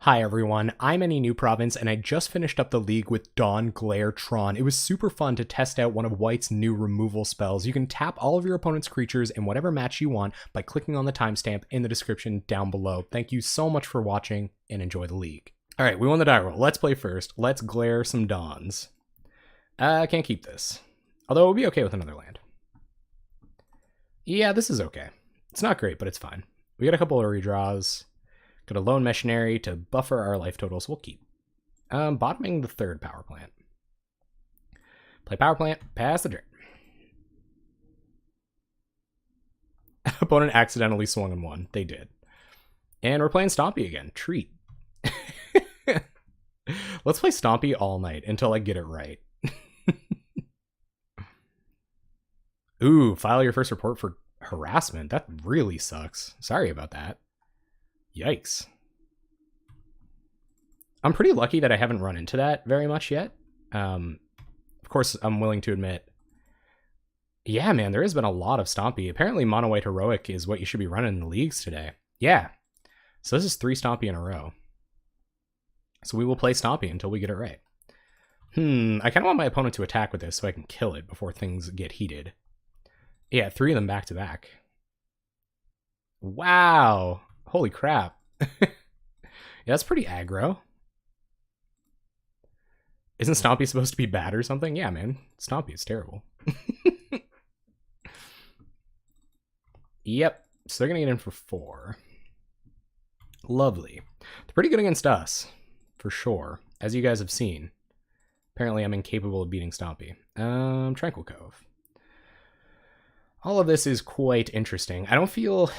Hi everyone, I'm Any New Province, and I just finished up the league with Dawnglare Tron. It was super fun to test out one of White's new removal spells. You can tap all of your opponent's creatures in whatever match you want by clicking on the timestamp in the description down below. Thank you so much for watching, and enjoy the league. Alright, we won the die roll. Let's play first. Let's glare some Dawns. I can't keep this. Although it would be okay with another land. Yeah, this is okay. It's not great, but it's fine. We got a couple of redraws. Got a lone missionary to buffer our life totals. We'll keep. Bottoming the third power plant. Play power plant, pass the turn. Opponent accidentally swung and won. They did. And we're playing Stompy again. Treat. Let's play Stompy all night until I get it right. Ooh, file your first report for harassment. That really sucks. Sorry about that. Yikes. I'm pretty lucky that I haven't run into that very much yet. Of course, I'm willing to admit. Yeah, man, there has been a lot of Stompy. Apparently, Mono White Heroic is what you should be running in the leagues today. Yeah. So this is 3 Stompy in a row. So we will play Stompy until we get it right. I kind of want my opponent to attack with this so I can kill it before things get heated. Yeah, 3 of them back to back. Wow. Holy crap. Yeah, that's pretty aggro. Isn't Stompy supposed to be bad or something? Yeah, man. Stompy is terrible. Yep. So they're going to get in for 4. Lovely. They're pretty good against us, for sure, as you guys have seen. Apparently, I'm incapable of beating Stompy. Tranquil Cove. All of this is quite interesting. I don't feel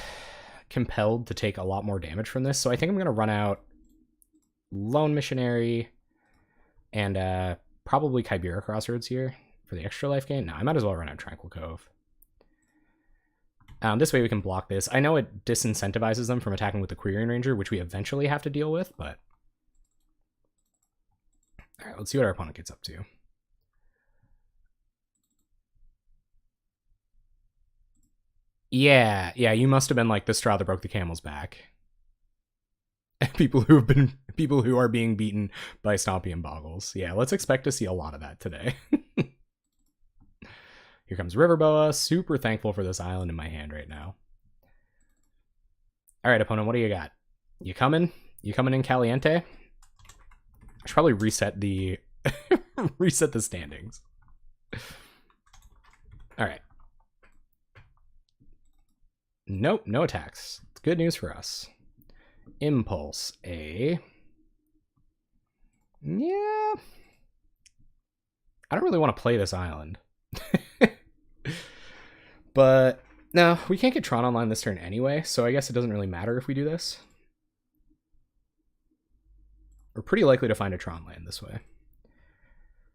compelled to take a lot more damage from this, so I think I'm going to run out Lone Missionary and probably Chimera Crossroads here for the extra life gain. No, I might as well run out Tranquil Cove. This way we can block this. I know it disincentivizes them from attacking with the Quirion Ranger, which we eventually have to deal with, but... Alright, let's see what our opponent gets up to. Yeah, you must have been like the straw that broke the camel's back. People who are being beaten by Stompy and Boggles. Yeah, let's expect to see a lot of that today. Here comes Riverboa. Super thankful for this island in my hand right now. All right, opponent, what do you got? You coming? You coming in caliente? I should probably reset the reset the standings. All right. Nope, no attacks. It's good news for us. Impulse, A. Yeah. I don't really want to play this island. But, no, we can't get Tron online this turn anyway, so I guess it doesn't really matter if we do this. We're pretty likely to find a Tron land this way.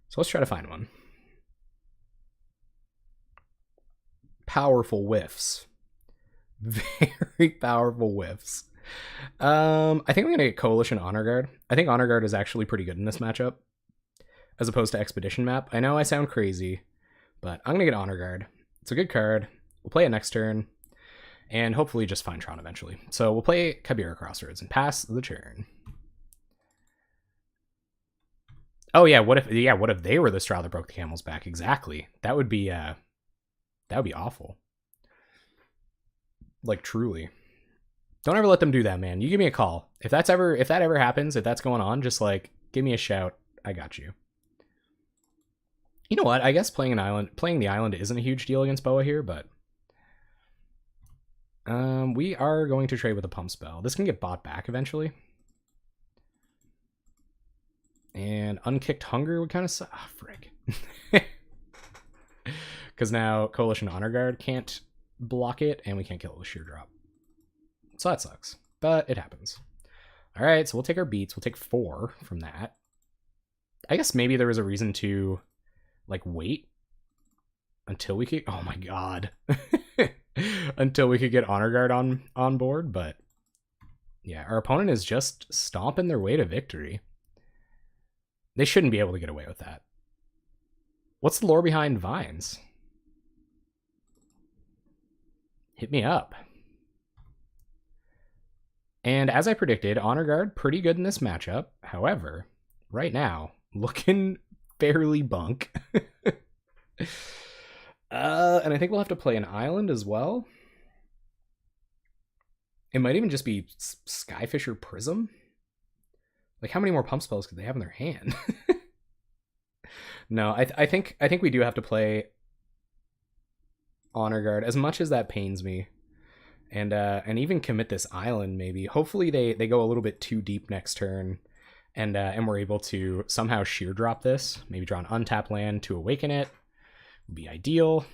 So let's try to find one. Powerful whiffs. Very powerful whiffs. I think I'm going to get Coalition Honor Guard. I think Honor Guard is actually pretty good in this matchup, as opposed to Expedition Map. I know I sound crazy, but I'm going to get Honor Guard. It's a good card. We'll play it next turn, and hopefully just find Tron eventually. So we'll play Chimera Crossroads and pass the turn. Oh yeah, what if they were the straw that broke the camel's back? Exactly. That would be awful. Like, truly. Don't ever let them do that, man. You give me a call. If that ever happens, if that's going on, just like give me a shout. I got you. You know what? I guess playing the island isn't a huge deal against Boa here, but we are going to trade with a pump spell. This can get bought back eventually. And Unkicked Hunger would kind of suck. Ah, frick. Because now Coalition Honor Guard can't block it, and we can't kill it with Sheer Drop. So that sucks, but it happens. All right, so we'll take our beats. We'll take 4 from that. I guess maybe there was a reason to, like, wait until we could... Oh my god. Until we could get Honor Guard on board, but... Yeah, our opponent is just stomping their way to victory. They shouldn't be able to get away with that. What's the lore behind Vines? Hit me up. And as I predicted, Honor Guard, pretty good in this matchup. However, right now, looking fairly bunk. And I think we'll have to play an island as well. It might even just be Skyfisher Prism. Like, how many more pump spells could they have in their hand? No, I think we do have to play Honor Guard, as much as that pains me. And even commit this island, maybe. Hopefully they go a little bit too deep next turn, and we're able to somehow sheer drop this. Maybe draw an untap land to awaken it. Would be ideal.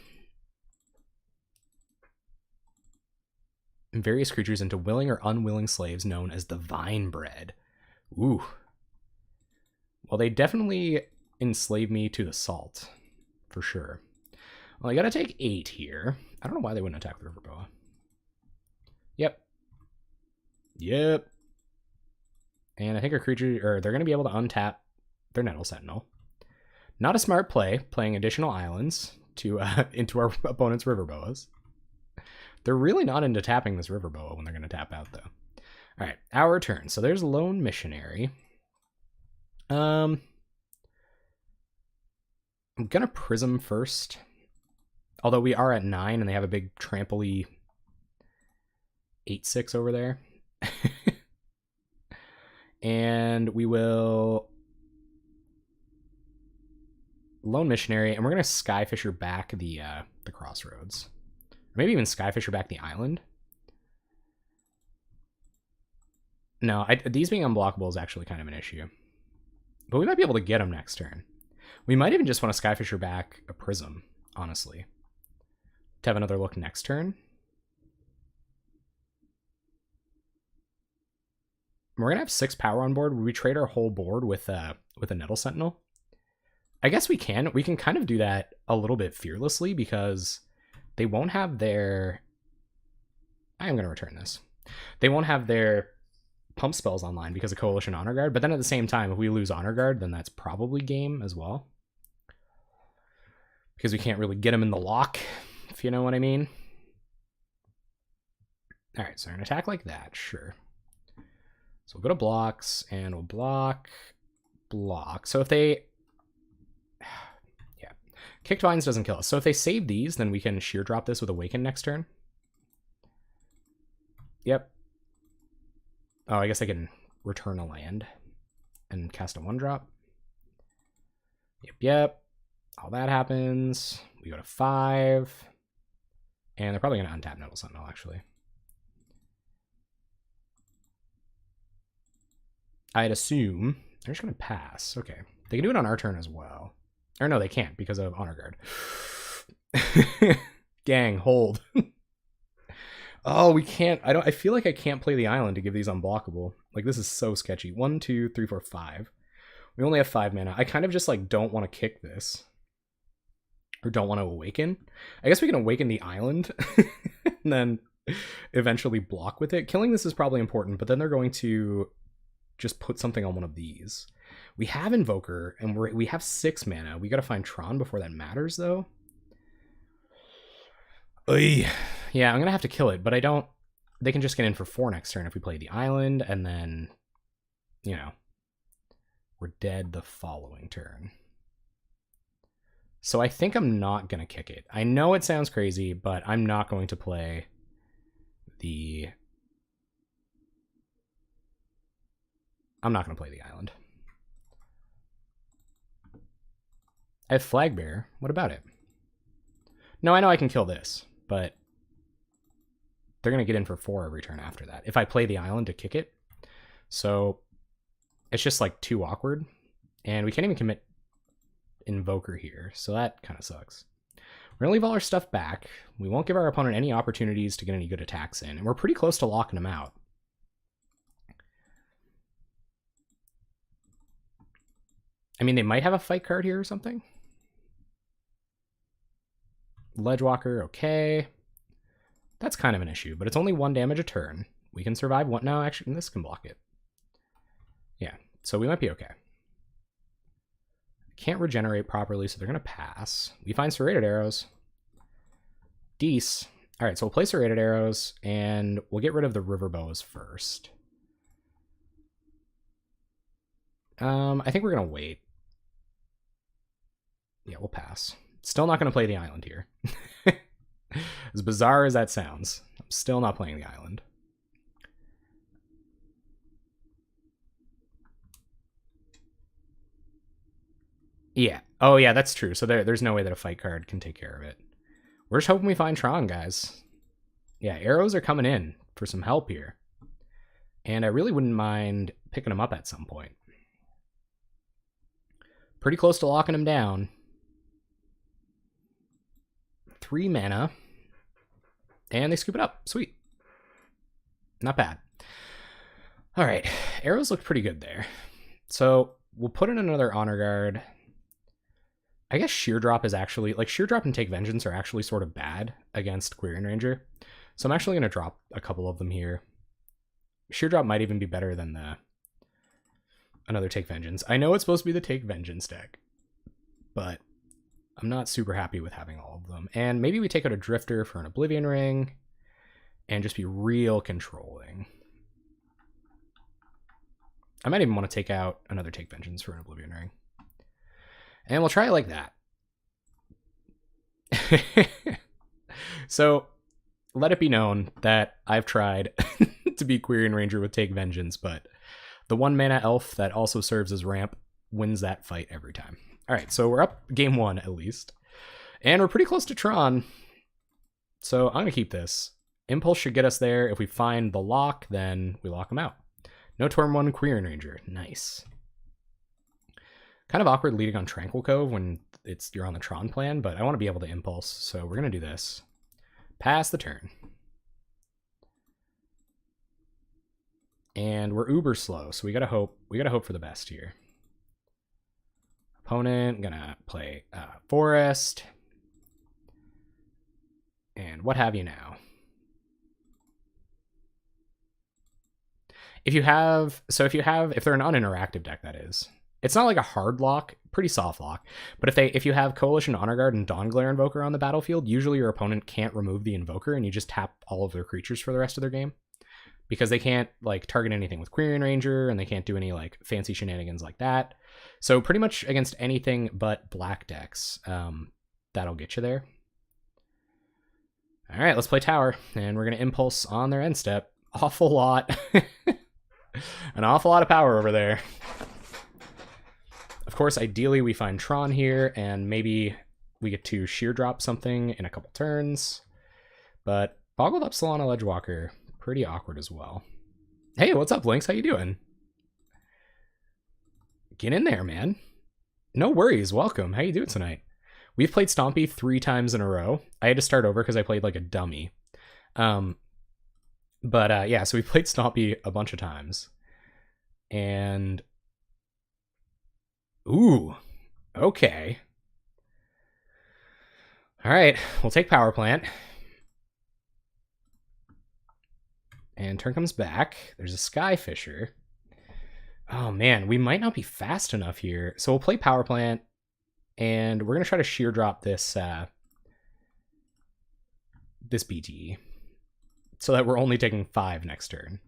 And various creatures into willing or unwilling slaves known as the Vine Bread. Ooh. Well, they definitely enslave me to the salt, for sure. Well, I gotta take 8 here. I don't know why they wouldn't attack the River Boa. Yep. And I think our creature, or they're gonna be able to untap their Nettle Sentinel. Not a smart play, playing additional islands to into our opponent's River Boas. They're really not into tapping this River Boa when they're gonna tap out, though. All right, our turn. So there's Lone Missionary. I'm gonna Prism first. Although we are at 9 and they have a big trampoly 8/6 over there. And we will Lone Missionary, and we're gonna Skyfisher back the Crossroads. Or maybe even Skyfisher back the island. No, these being unblockable is actually kind of an issue. But we might be able to get them next turn. We might even just want to Skyfisher back a Prism, honestly. To have another look next turn. We're going to have 6 power on board. Would we trade our whole board with a Nettle Sentinel? I guess we can. We can kind of do that a little bit fearlessly because they won't have their... I am going to return this. They won't have their pump spells online because of Coalition Honor Guard, but then at the same time, if we lose Honor Guard, then that's probably game as well. Because we can't really get them in the lock, if you know what I mean. Alright, so we're going to attack like that, sure. So we'll go to blocks, and we'll block. So if they... yeah. Kicked Vines doesn't kill us. So if they save these, then we can sheer drop this with Awaken next turn. Yep. Oh, I guess I can return a land and cast a 1-drop. Yep. All that happens. We go to 5. And they're probably going to untap Nettle Sentinel, actually. I'd assume they're just going to pass. Okay. They can do it on our turn as well. Or no, they can't because of Honor Guard. Gang, hold. Oh, we can't. I feel like I can't play the island to give these unblockable. Like, this is so sketchy. 1, 2, 3, 4, 5. We only have 5 mana. I kind of just, like, don't want to kick this. Or don't want to awaken. I guess we can awaken the island. And then eventually block with it. Killing this is probably important, but then they're going to just put something on one of these. We have Invoker, and we have 6 mana. We got to find Tron before that matters, though. Oy. Yeah, I'm going to have to kill it, but I don't... They can just get in for 4 next turn if we play the island, and then, you know, we're dead the following turn. So I think I'm not going to kick it. I know it sounds crazy, but I'm not going to play the... I'm not going to play the island. I have Flagbearer. What about it? No, I know I can kill this, but they're going to get in for 4 every turn after that if I play the island to kick it. So it's just like too awkward. And we can't even commit Invoker here, so that kind of sucks. We're going to leave all our stuff back. We won't give our opponent any opportunities to get any good attacks in, and we're pretty close to locking them out. I mean, they might have a fight card here or something. Ledgewalker, okay. That's kind of an issue, but it's only 1 damage a turn. We can survive 1. No, actually, this can block it. Yeah, so we might be okay. Can't regenerate properly, so they're going to pass. We find Serrated Arrows. Dece. All right, so we'll play Serrated Arrows, and we'll get rid of the River Boas first. I think we're going to wait. Yeah, we'll pass. Still not going to play the island here. As bizarre as that sounds, I'm still not playing the island. Yeah. Oh, yeah, that's true. So there's no way that a fight card can take care of it. We're just hoping we find Tron, guys. Yeah, arrows are coming in for some help here. And I really wouldn't mind picking them up at some point. Pretty close to locking him down. 3 mana. And they scoop it up. Sweet. Not bad. All right. Arrows look pretty good there. So we'll put in another Honor Guard. I guess Sheer Drop is actually... Like, Sheer Drop and Take Vengeance are actually sort of bad against Quirion Ranger. So I'm actually going to drop a couple of them here. Sheer Drop might even be better than another Take Vengeance. I know it's supposed to be the Take Vengeance deck, but I'm not super happy with having all of them. And maybe we take out a Drifter for an Oblivion Ring and just be real controlling. I might even want to take out another Take Vengeance for an Oblivion Ring. And we'll try it like that. So, let it be known that I've tried to beat Quirion Ranger with Take Vengeance, but the 1 mana elf that also serves as ramp wins that fight every time. All right, so we're up game 1 at least. And we're pretty close to Tron. So I'm going to keep this. Impulse should get us there. If we find the lock, then we lock him out. No turn 1 Quirion Ranger. Nice. Kind of awkward leading on Tranquil Cove when you're on the Tron plan, but I want to be able to impulse, so we're going to do this. Pass the turn. And we're uber slow, so we gotta hope for the best here. Opponent gonna play Forest. And what have you now? If they're an uninteractive deck, that is. It's not like a hard lock, pretty soft lock. But if you have Coalition Honor Guard and Dawnglare Invoker on the battlefield, usually your opponent can't remove the Invoker and you just tap all of their creatures for the rest of their game. Because they can't like target anything with Quirion Ranger and they can't do any like fancy shenanigans like that. So pretty much against anything but black decks, that'll get you there. All right, let's play Tower. And we're going to Impulse on their end step. Awful lot. An awful lot of power over there. Of course, ideally we find Tron here, and maybe we get to Sheer Drop something in a couple turns. But Boggled Up Solana Ledgewalker, pretty awkward as well. Hey, what's up, Lynx? How you doing? Get in there, man. No worries. Welcome. How you doing tonight? We've played Stompy 3 times in a row. I had to start over because I played like a dummy. Yeah, so we played Stompy a bunch of times. And... Ooh. Okay. All right. We'll take Power Plant. And turn comes back. There's a Skyfisher. Oh, man. We might not be fast enough here. So we'll play Power Plant. And we're going to try to Sheer Drop this BTE. So that we're only taking 5 next turn.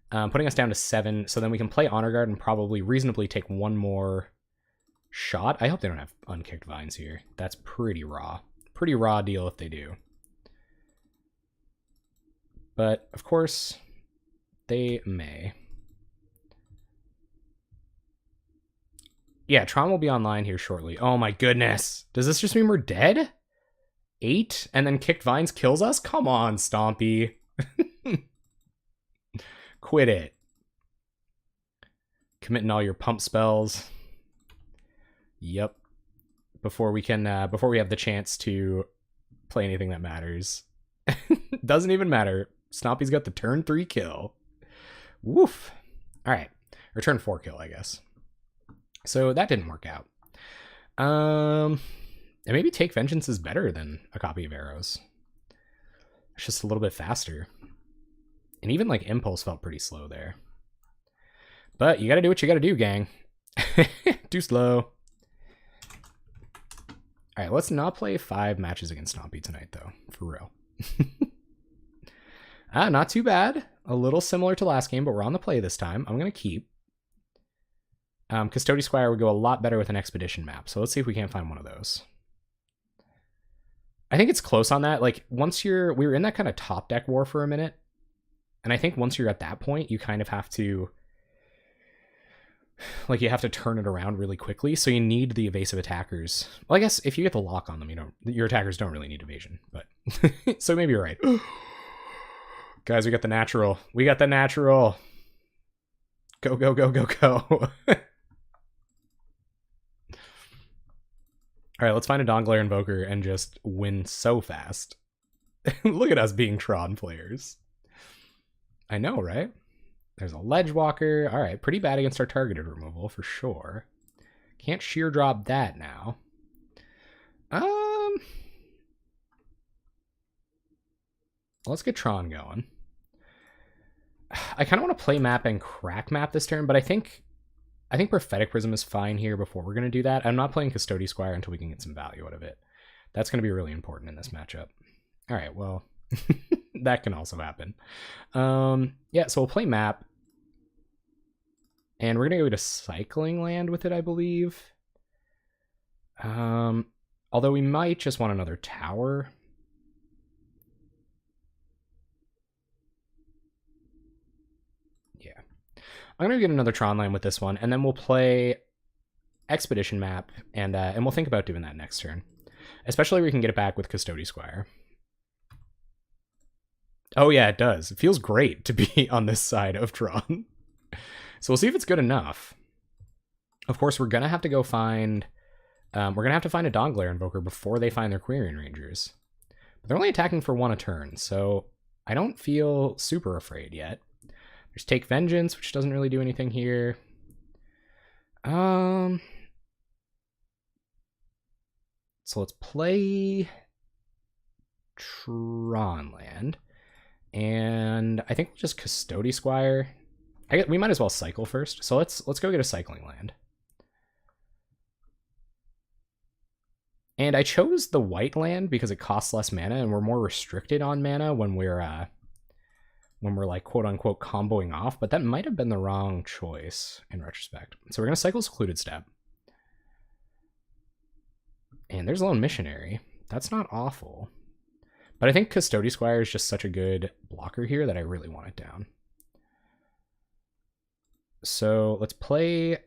Putting us down to 7. So then we can play Honor Guard and probably reasonably take 1 more shot. I hope they don't have Unkicked Vines here. That's pretty raw. Pretty raw deal if they do. But, of course, they may. Yeah, Tron will be online here shortly. Oh my goodness. Does this just mean we're dead? 8? And then Kicked Vines kills us? Come on, Stompy. Quit it. Committing all your pump spells. Yep. Before we have the chance to play anything that matters. Doesn't even matter. Stompy's got the turn 3 kill. Woof. All right. Or turn 4 kill, I guess. So that didn't work out. And maybe Take Vengeance is better than a copy of Arrows. It's just a little bit faster. And even like Impulse felt pretty slow there. But you gotta do what you gotta do, gang. Too slow. Alright, let's not play 5 matches against Stompy tonight, though. For real. Not too bad. A little similar to last game, but we're on the play this time. I'm gonna keep. Custody Squire would go a lot better with an Expedition map, so let's see if we can't find one of those. I think it's close on that. Like, we were in that kind of top deck war for a minute, and I think once you're at that point, you kind of have to, like, you have to turn it around really quickly, so you need the evasive attackers. Well, I guess if you get the lock on them, your attackers don't really need evasion, but so maybe you're right. Guys, we got the natural. We got the natural. Go, go, go, go, go. All right, let's find a Dawnglare Invoker and just win so fast. Look at us being Tron players. I know, right? There's a Ledge Walker. All right, pretty bad against our targeted removal for sure. Can't sheer drop that now. Let's get Tron going. I kind of want to play map and crack map this turn, but I think Prophetic Prism is fine here before we're going to do that. I'm not playing Custody Squire until we can get some value out of it. That's going to be really important in this matchup. All right, well, that can also happen. Yeah, so we'll play map. And we're going to go to Cycling Land with it, I believe. Although we might just want another tower. Yeah. I'm going to get another Tron line with this one, and then we'll play Expedition map, and we'll think about doing that next turn. Especially if we can get it back with Custody Squire. Oh yeah, it does. It feels great to be on this side of Tron. So we'll see if it's good enough. Of course, we're going to have to go find... we're going to have to find a Dawnglare Invoker before they find their Quirion Rangers. But they're only attacking for 1 a turn, so I don't feel super afraid yet. There's Take Vengeance, which doesn't really do anything here. So let's play Tron Land. And I think we'll just Custody Squire. We might as well cycle first. So let's go get a Cycling Land. And I chose the white land because it costs less mana and we're more restricted on mana when we're like quote unquote comboing off, but that might have been the wrong choice in retrospect. So we're gonna cycle Secluded Step. And there's Lone Missionary. That's not awful. But I think Custody Squire is just such a good blocker here that I really want it down. So let's play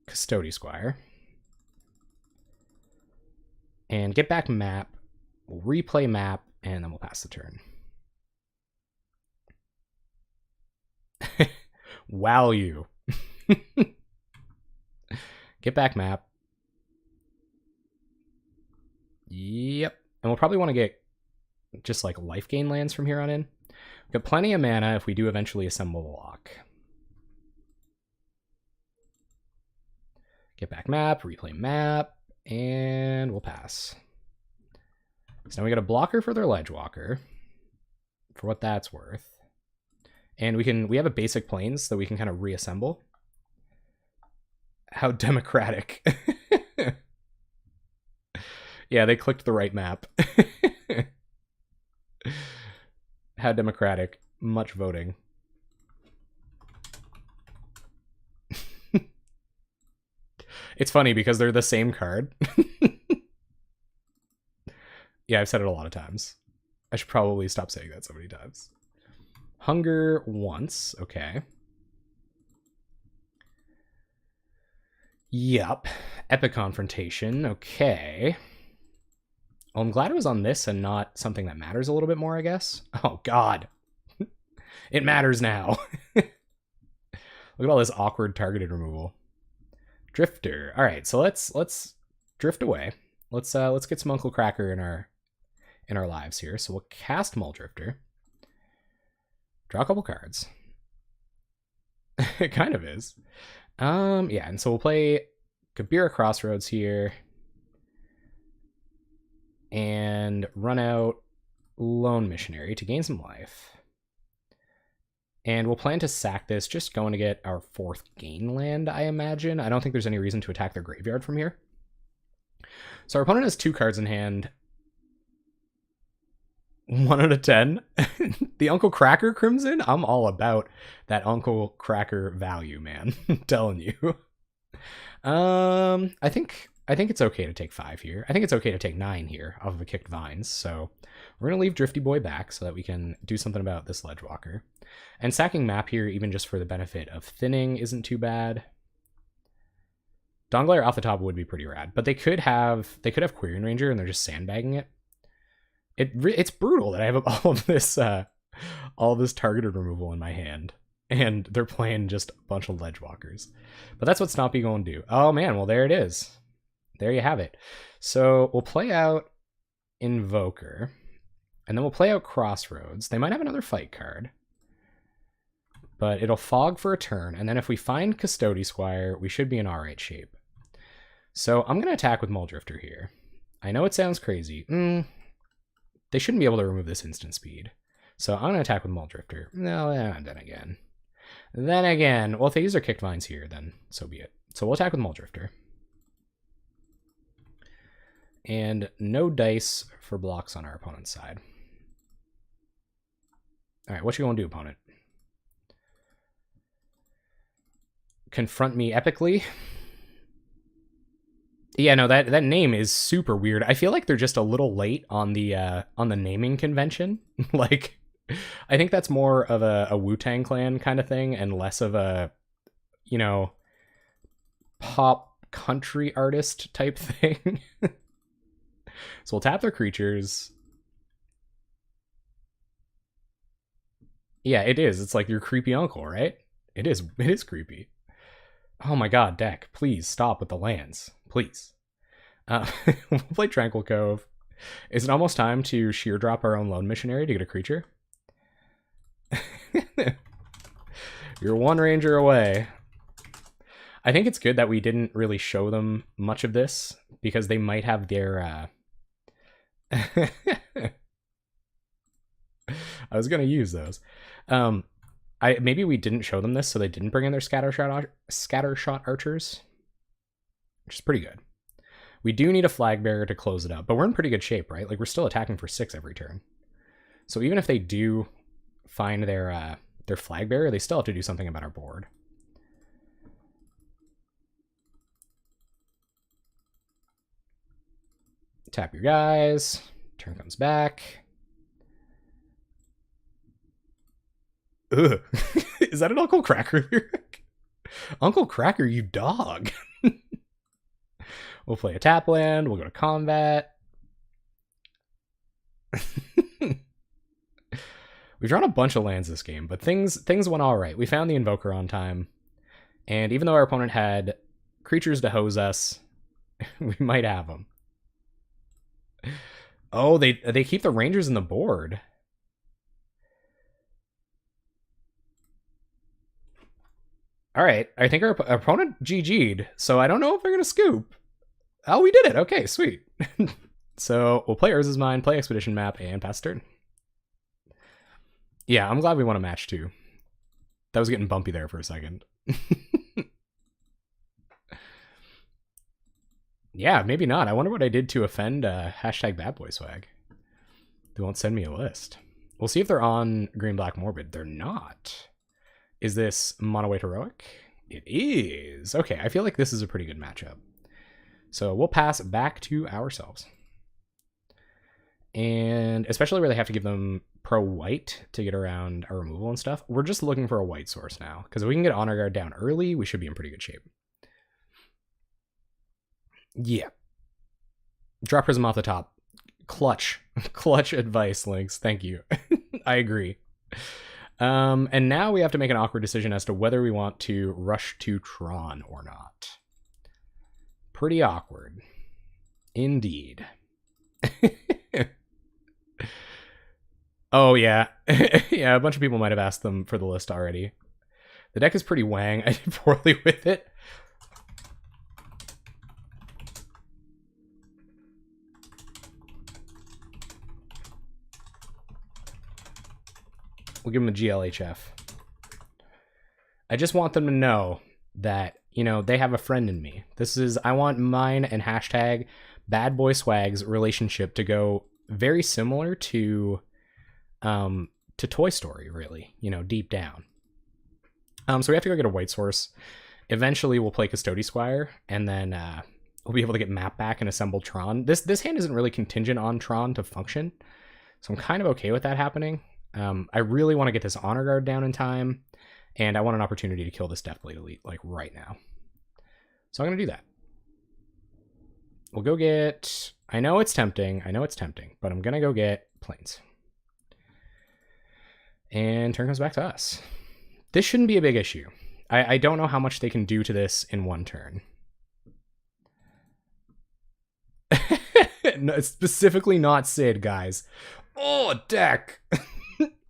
Custody Squire. And get back map. We'll replay map, and then we'll pass the turn. Wow, you. Get back map. Yep. And we'll probably want to get just like life gain lands from here on in. We've got plenty of mana if we do eventually assemble the lock. Get back map, replay map, and we'll pass. So now we got a blocker for their Ledge Walker, for what that's worth. And we have a basic planes that we can kind of reassemble. How democratic. Yeah, they clicked the right map. How democratic. Much voting. It's funny because they're the same card. Yeah, I've said it a lot of times. I should probably stop saying that so many times. Hunger once. Okay. Yup. Epic Confrontation. Okay. Well, I'm glad it was on this and not something that matters a little bit more, I guess. Oh, God. It matters now. Look at all this awkward targeted removal. Drifter. All right, so let's drift away. Let's get some Uncle Cracker in our lives here. So we'll cast Muldrifter. Draw a couple cards. It kind of is. Yeah, and so we'll play Kabira Crossroads here. And run out Lone Missionary to gain some life. And we'll plan to sack this, just going to get our 4th gain land, I imagine. I don't think there's any reason to attack their graveyard from here. So our opponent has 2 cards in hand. 1 out of 10. The Uncle Cracker Crimson? I'm all about that Uncle Cracker value, man. I'm telling you. I think it's okay to take 5 here. I think it's okay to take 9 here off of a Kicked Vines. So we're going to leave Drifty Boy back so that we can do something about this Ledgewalker. And sacking map here, even just for the benefit of thinning, isn't too bad. Dawnglare off the top would be pretty rad, but they could have Quirion Ranger and they're just sandbagging it. It's brutal that I have all of this targeted removal in my hand, and they're playing just a bunch of Ledgewalkers. But that's what Stompy gonna do. Oh man, well there it is. There you have it. So we'll play out Invoker, and then we'll play out Crossroads. They might have another fight card, but it'll fog for a turn, and then if we find Custody Squire, we should be in alright shape. So I'm gonna attack with Muldrifter here. I know it sounds crazy. They shouldn't be able to remove this instant speed. So I'm going to attack with Muldrifter. No, then again. Well, if they use their Kicked Vines here, then so be it. So we'll attack with Muldrifter. And no dice for blocks on our opponent's side. Alright, what you going to do, opponent? Confront me epically? Yeah, no, that name is super weird. I feel like they're just a little late on the naming convention. Like, I think that's more of a Wu-Tang Clan kind of thing and less of a, you know, pop country artist type thing. So we'll tap their creatures. Yeah, it is. It's like your creepy uncle, right? It is creepy. Oh my god, deck, please stop with the lands. Please. We'll play Tranquil Cove. Is it almost time to sheer drop our own Lone Missionary to get a creature? You're 1 Ranger away. I think it's good that we didn't really show them much of this, because they might have their... I was going to use those. Maybe we didn't show them this, so they didn't bring in their Scattershot Archers, which is pretty good. We do need a Flag Bearer to close it up, but we're in pretty good shape, right? Like, we're still attacking for 6 every turn. So even if they do find their Flag Bearer, they still have to do something about our board. Tap your guys. Turn comes back. Ugh. Is that an Uncle Cracker lyric? Uncle Cracker, you dog. We'll play a tap land. We'll go to combat. We've drawn a bunch of lands this game, but things went all right. We found the Invoker on time, and even though our opponent had creatures to hose us, we might have them. Oh, they keep the Rangers in the board. All right, I think our opponent GG'd, so I don't know if they're going to scoop. Oh, we did it. Okay, sweet. So we'll play Urza's Mine, play Expedition Map, and pass turn. Yeah, I'm glad we won a match, too. That was getting bumpy there for a second. Yeah, maybe not. I wonder what I did to offend hashtag BadBoySwag. They won't send me a list. We'll see if they're on Green Black Morbid. They're not. Is this Mono White Heroic? It is. Okay, I feel like this is a pretty good matchup. So we'll pass back to ourselves. And especially where they have to give them pro-white to get around our removal and stuff, we're just looking for a white source now. Because if we can get Honor Guard down early, we should be in pretty good shape. Yeah. Drop Prism off the top. Clutch. Clutch advice, Lynx. Thank you. I agree. And now we have to make an awkward decision as to whether we want to rush to Tron or not. Pretty awkward. Indeed. Oh, yeah. Yeah, a bunch of people might have asked them for the list already. The deck is pretty wang. I did poorly with it. We'll give them a GLHF. I just want them to know that, you know, they have a friend in me. I want mine and hashtag BadBoySwag's relationship to go very similar to to Toy Story, really, you know, deep down. So we have to go get a white source. Eventually, we'll play Custody Squire, and then we'll be able to get map back and assemble Tron. This hand isn't really contingent on Tron to function, so I'm kind of okay with that happening. I really want to get this Honor Guard down in time, and I want an opportunity to kill this Deathblade Elite, like, right now. So I'm going to do that. We'll go get... I know it's tempting, but I'm going to go get Plains. And turn comes back to us. This shouldn't be a big issue. I don't know how much they can do to this in one turn. No, it's specifically not Sid, guys. Oh, deck!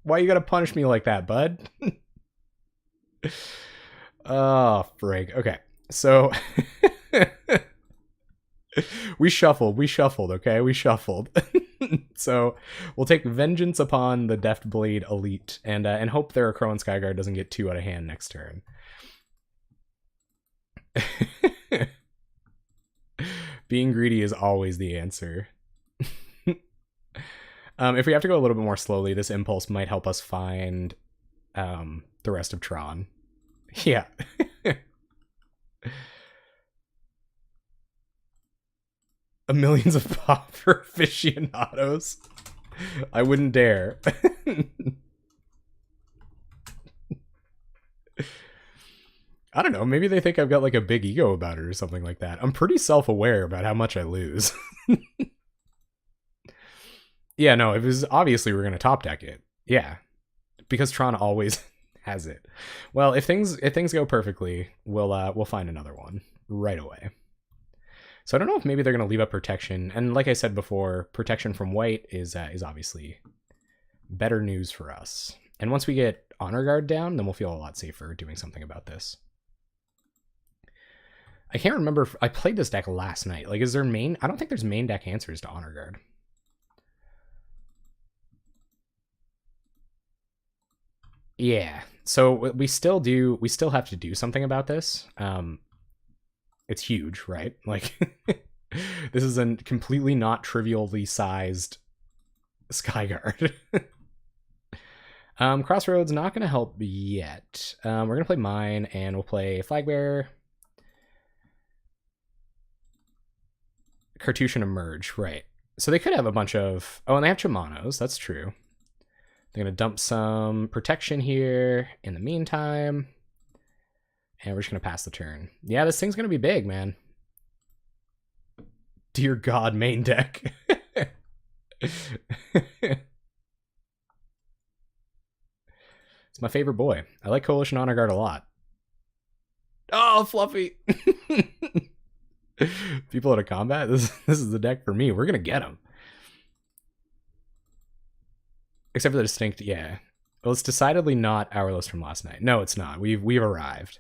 Why you gotta punish me like that, bud? Oh, frig. Okay, so... we shuffled, okay? We shuffled. So we'll take vengeance upon the Deathblade Elite and hope their Crow and Skyguard doesn't get too out of hand next turn. Being greedy is always the answer. If we have to go a little bit more slowly, this impulse might help us find the rest of Tron. Yeah. Millions of Pauper aficionados. I wouldn't dare. I don't know, maybe they think I've got like a big ego about it or something like that. I'm pretty self-aware about how much I lose. Yeah, no, it was obviously we're gonna top deck it. Yeah. Because Tron always has it. Well, if things go perfectly, we'll find another one right away. So I don't know if maybe they're gonna leave up protection. And like I said before, protection from white is obviously better news for us. And once we get Honor Guard down, then we'll feel a lot safer doing something about this. I can't remember if I played this deck last night. Like, is there main? I don't think there's main deck answers to Honor Guard. Yeah. So we still have to do something about this. It's huge, right? Like, this is a completely not trivially sized Skyguard. Crossroads not going to help yet. We're going to play mine, and we'll play Flagbearer, Cartouche, and Emerge, right. So they could have a bunch of... Oh, and they have Chamanos, that's true. They're going to dump some protection here in the meantime. And we're just going to pass the turn. Yeah, this thing's going to be big, man. Dear God, main deck. It's my favorite boy. I like Coalition Honor Guard a lot. Oh, Fluffy! People out of combat? This is the deck for me. We're going to get him. Except for the distinct, yeah. Well, it's decidedly not our list from last night. No, it's not. We've arrived.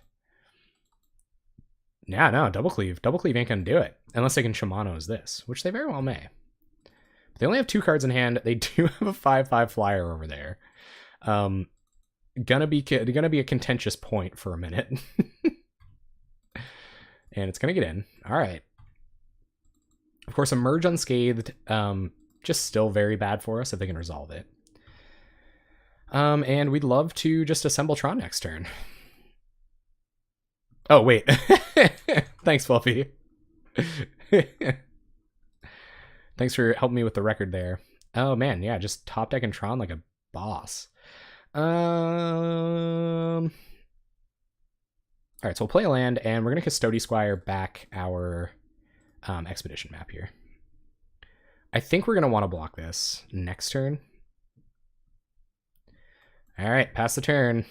Yeah, no, double cleave. Double cleave ain't gonna do it. Unless they can Shamanos this, which they very well may. But they only have 2 cards in hand. They do have a 5/5 flyer over there. Gonna be a contentious point for a minute. And it's gonna get in. Alright. Of course, Emerge unscathed. Just still very bad for us if they can resolve it. And we'd love to just assemble Tron next turn. Oh, wait. Thanks, Fluffy. Thanks for helping me with the record there. Oh, man, yeah, just top decking Tron like a boss. All right, so we'll play a land, and we're going to Custody Squire back our Expedition map here. I think we're going to want to block this next turn. All right, pass the turn.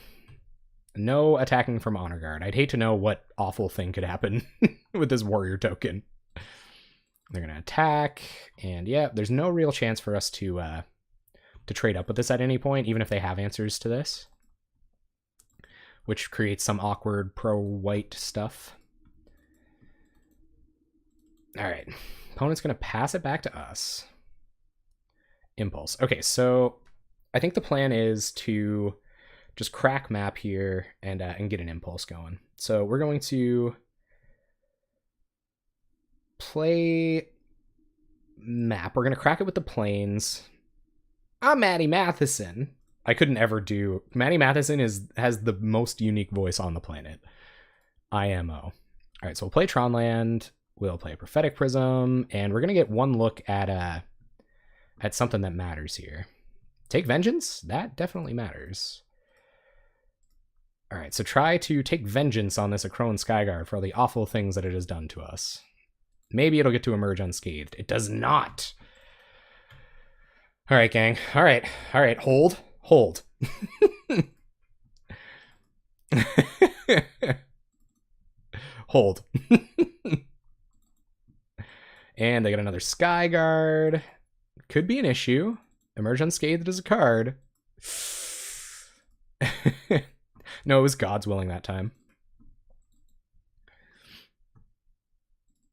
No attacking from Honor Guard. I'd hate to know what awful thing could happen with this warrior token. They're going to attack, and yeah, there's no real chance for us to trade up with this at any point, even if they have answers to this, which creates some awkward pro-white stuff. All right, opponent's going to pass it back to us. Impulse. Okay, so I think the plan is to just crack map here and get an impulse going. So we're going to play map. We're going to crack it with the plains. I'm Maddie Matheson. I couldn't ever do... Maddie Matheson has the most unique voice on the planet. IMO. All right, so we'll play Tronland. We'll play Prophetic Prism, and we're going to get one look at something that matters here. Take Vengeance? That definitely matters. All right, so try to take vengeance on this Akron Skyguard for all the awful things that it has done to us. Maybe it'll get to emerge unscathed. It does not. All right, gang. All right. Hold. Hold. And they got another Skyguard. Could be an issue. Emerge unscathed as a card. No, it was God's Willing that time.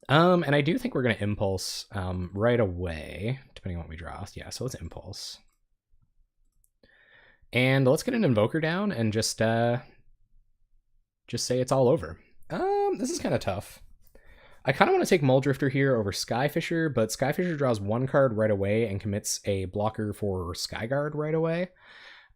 And I do think we're going to Impulse right away, depending on what we draw. Yeah, so let's Impulse. And let's get an Invoker down and just say it's all over. This is kind of tough. I kind of want to take Muldrifter here over Skyfisher, but Skyfisher draws one card right away and commits a blocker for Skyguard right away.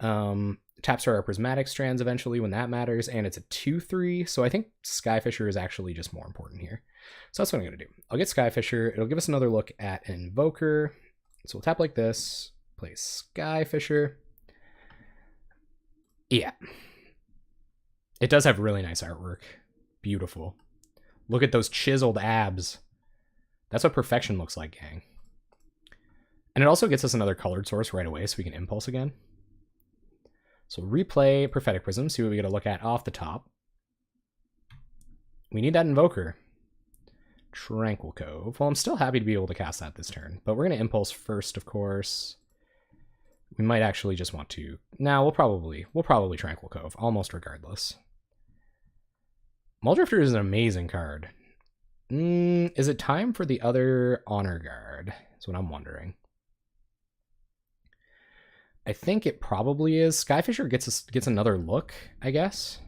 Taps our Prismatic Strands eventually when that matters, and it's a 2/3, so I think Skyfisher is actually just more important here. So that's what I'm going to do. I'll get Skyfisher. It'll give us another look at an Invoker. So we'll tap like this, play Skyfisher. Yeah. It does have really nice artwork. Beautiful. Look at those chiseled abs. That's what perfection looks like, gang. And it also gets us another colored source right away so we can Impulse again. So replay Prophetic Prism, see what we get to look at off the top. We need that Invoker. Tranquil Cove. Well, I'm still happy to be able to cast that this turn, but we're going to Impulse first, of course. We might actually just want to... Nah, we'll probably Tranquil Cove, almost regardless. Muldrifter is an amazing card. Is it time for the other Honor Guard? That's what I'm wondering. I think it probably is. Skyfisher gets another look, I guess.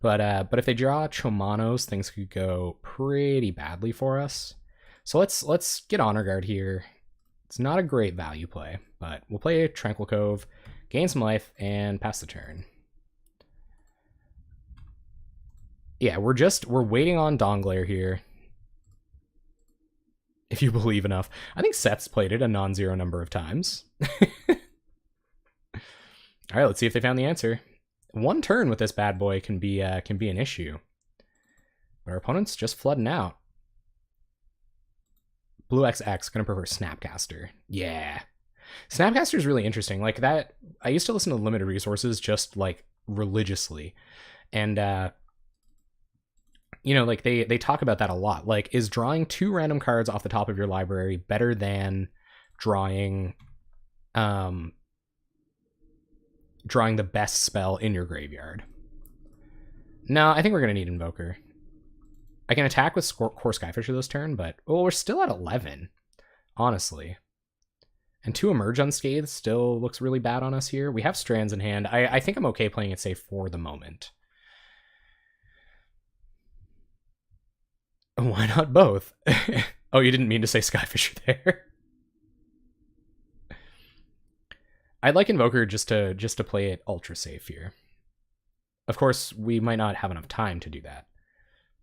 But if they draw Chomanos, things could go pretty badly for us. So let's get Honor Guard here. It's not a great value play, but we'll play Tranquil Cove, gain some life, and pass the turn. Yeah, we're waiting on Dawnglare here. If you believe enough. I think Seth's played it a non-zero number of times. All right, let's see if they found the answer. One turn with this bad boy can be an issue. But our opponent's just flooding out. Blue XX gonna prefer Snapcaster. Yeah, Snapcaster is really interesting. Like that, I used to listen to Limited Resources just like religiously, and you know, like they talk about that a lot. Like, is drawing 2 random cards off the top of your library better than drawing the best spell in your graveyard? No, I think we're gonna need Invoker. I can attack with Core Skyfisher this turn, but we're still at 11, honestly. And 2 Emerge Unscathed still looks really bad on us here. We have Strands in hand. I think I'm okay playing it safe for the moment. Why not both? Oh, you didn't mean to say Skyfisher there. I'd like Invoker just to play it ultra safe here. Of course, we might not have enough time to do that.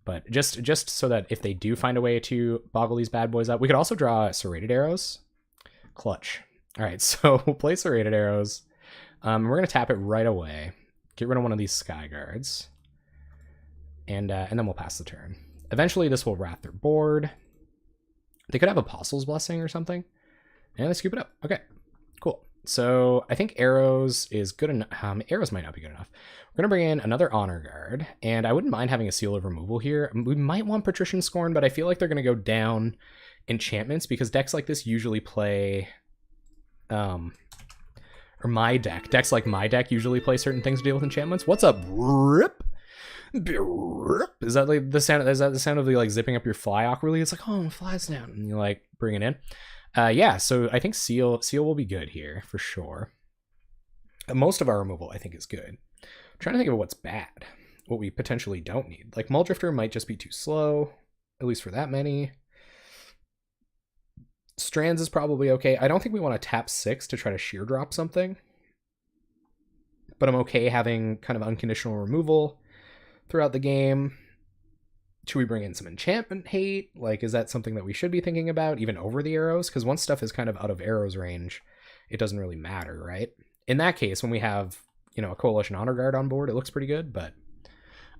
But just so that if they do find a way to boggle these bad boys up, we could also draw Serrated Arrows. Clutch. All right, so we'll play Serrated Arrows. We're going to tap it right away. Get rid of one of these Skyguards. And then we'll pass the turn. Eventually, this will wrath their board. They could have Apostle's Blessing or something. And they scoop it up. Okay, cool. So I think Arrows is good enough. Arrows might not be good enough. We're going to bring in another Honor Guard. And I wouldn't mind having a Seal of Removal here. We might want Patrician Scorn, but I feel like they're going to go down enchantments because decks like this usually play... or decks like my deck usually play certain things to deal with enchantments. What's up, Rip? Is that like the sound? Is that the sound of the like zipping up your fly awkwardly? It's like, oh, my fly's down, and you like bring it in. Yeah, so I think Seal will be good here for sure. Most of our removal I think is good. I'm trying to think of what's bad, what we potentially don't need. Like Muldrifter might just be too slow, at least for that many. Strands is probably okay. I don't think we want to tap 6 to try to sheer drop something. But I'm okay having kind of unconditional removal throughout the game. Should we bring in some enchantment hate? Like, is that something that we should be thinking about, even over the arrows? Because once stuff is kind of out of arrows range, it doesn't really matter, right? In that case, when we have, you know, a Coalition Honor Guard on board, it looks pretty good, but...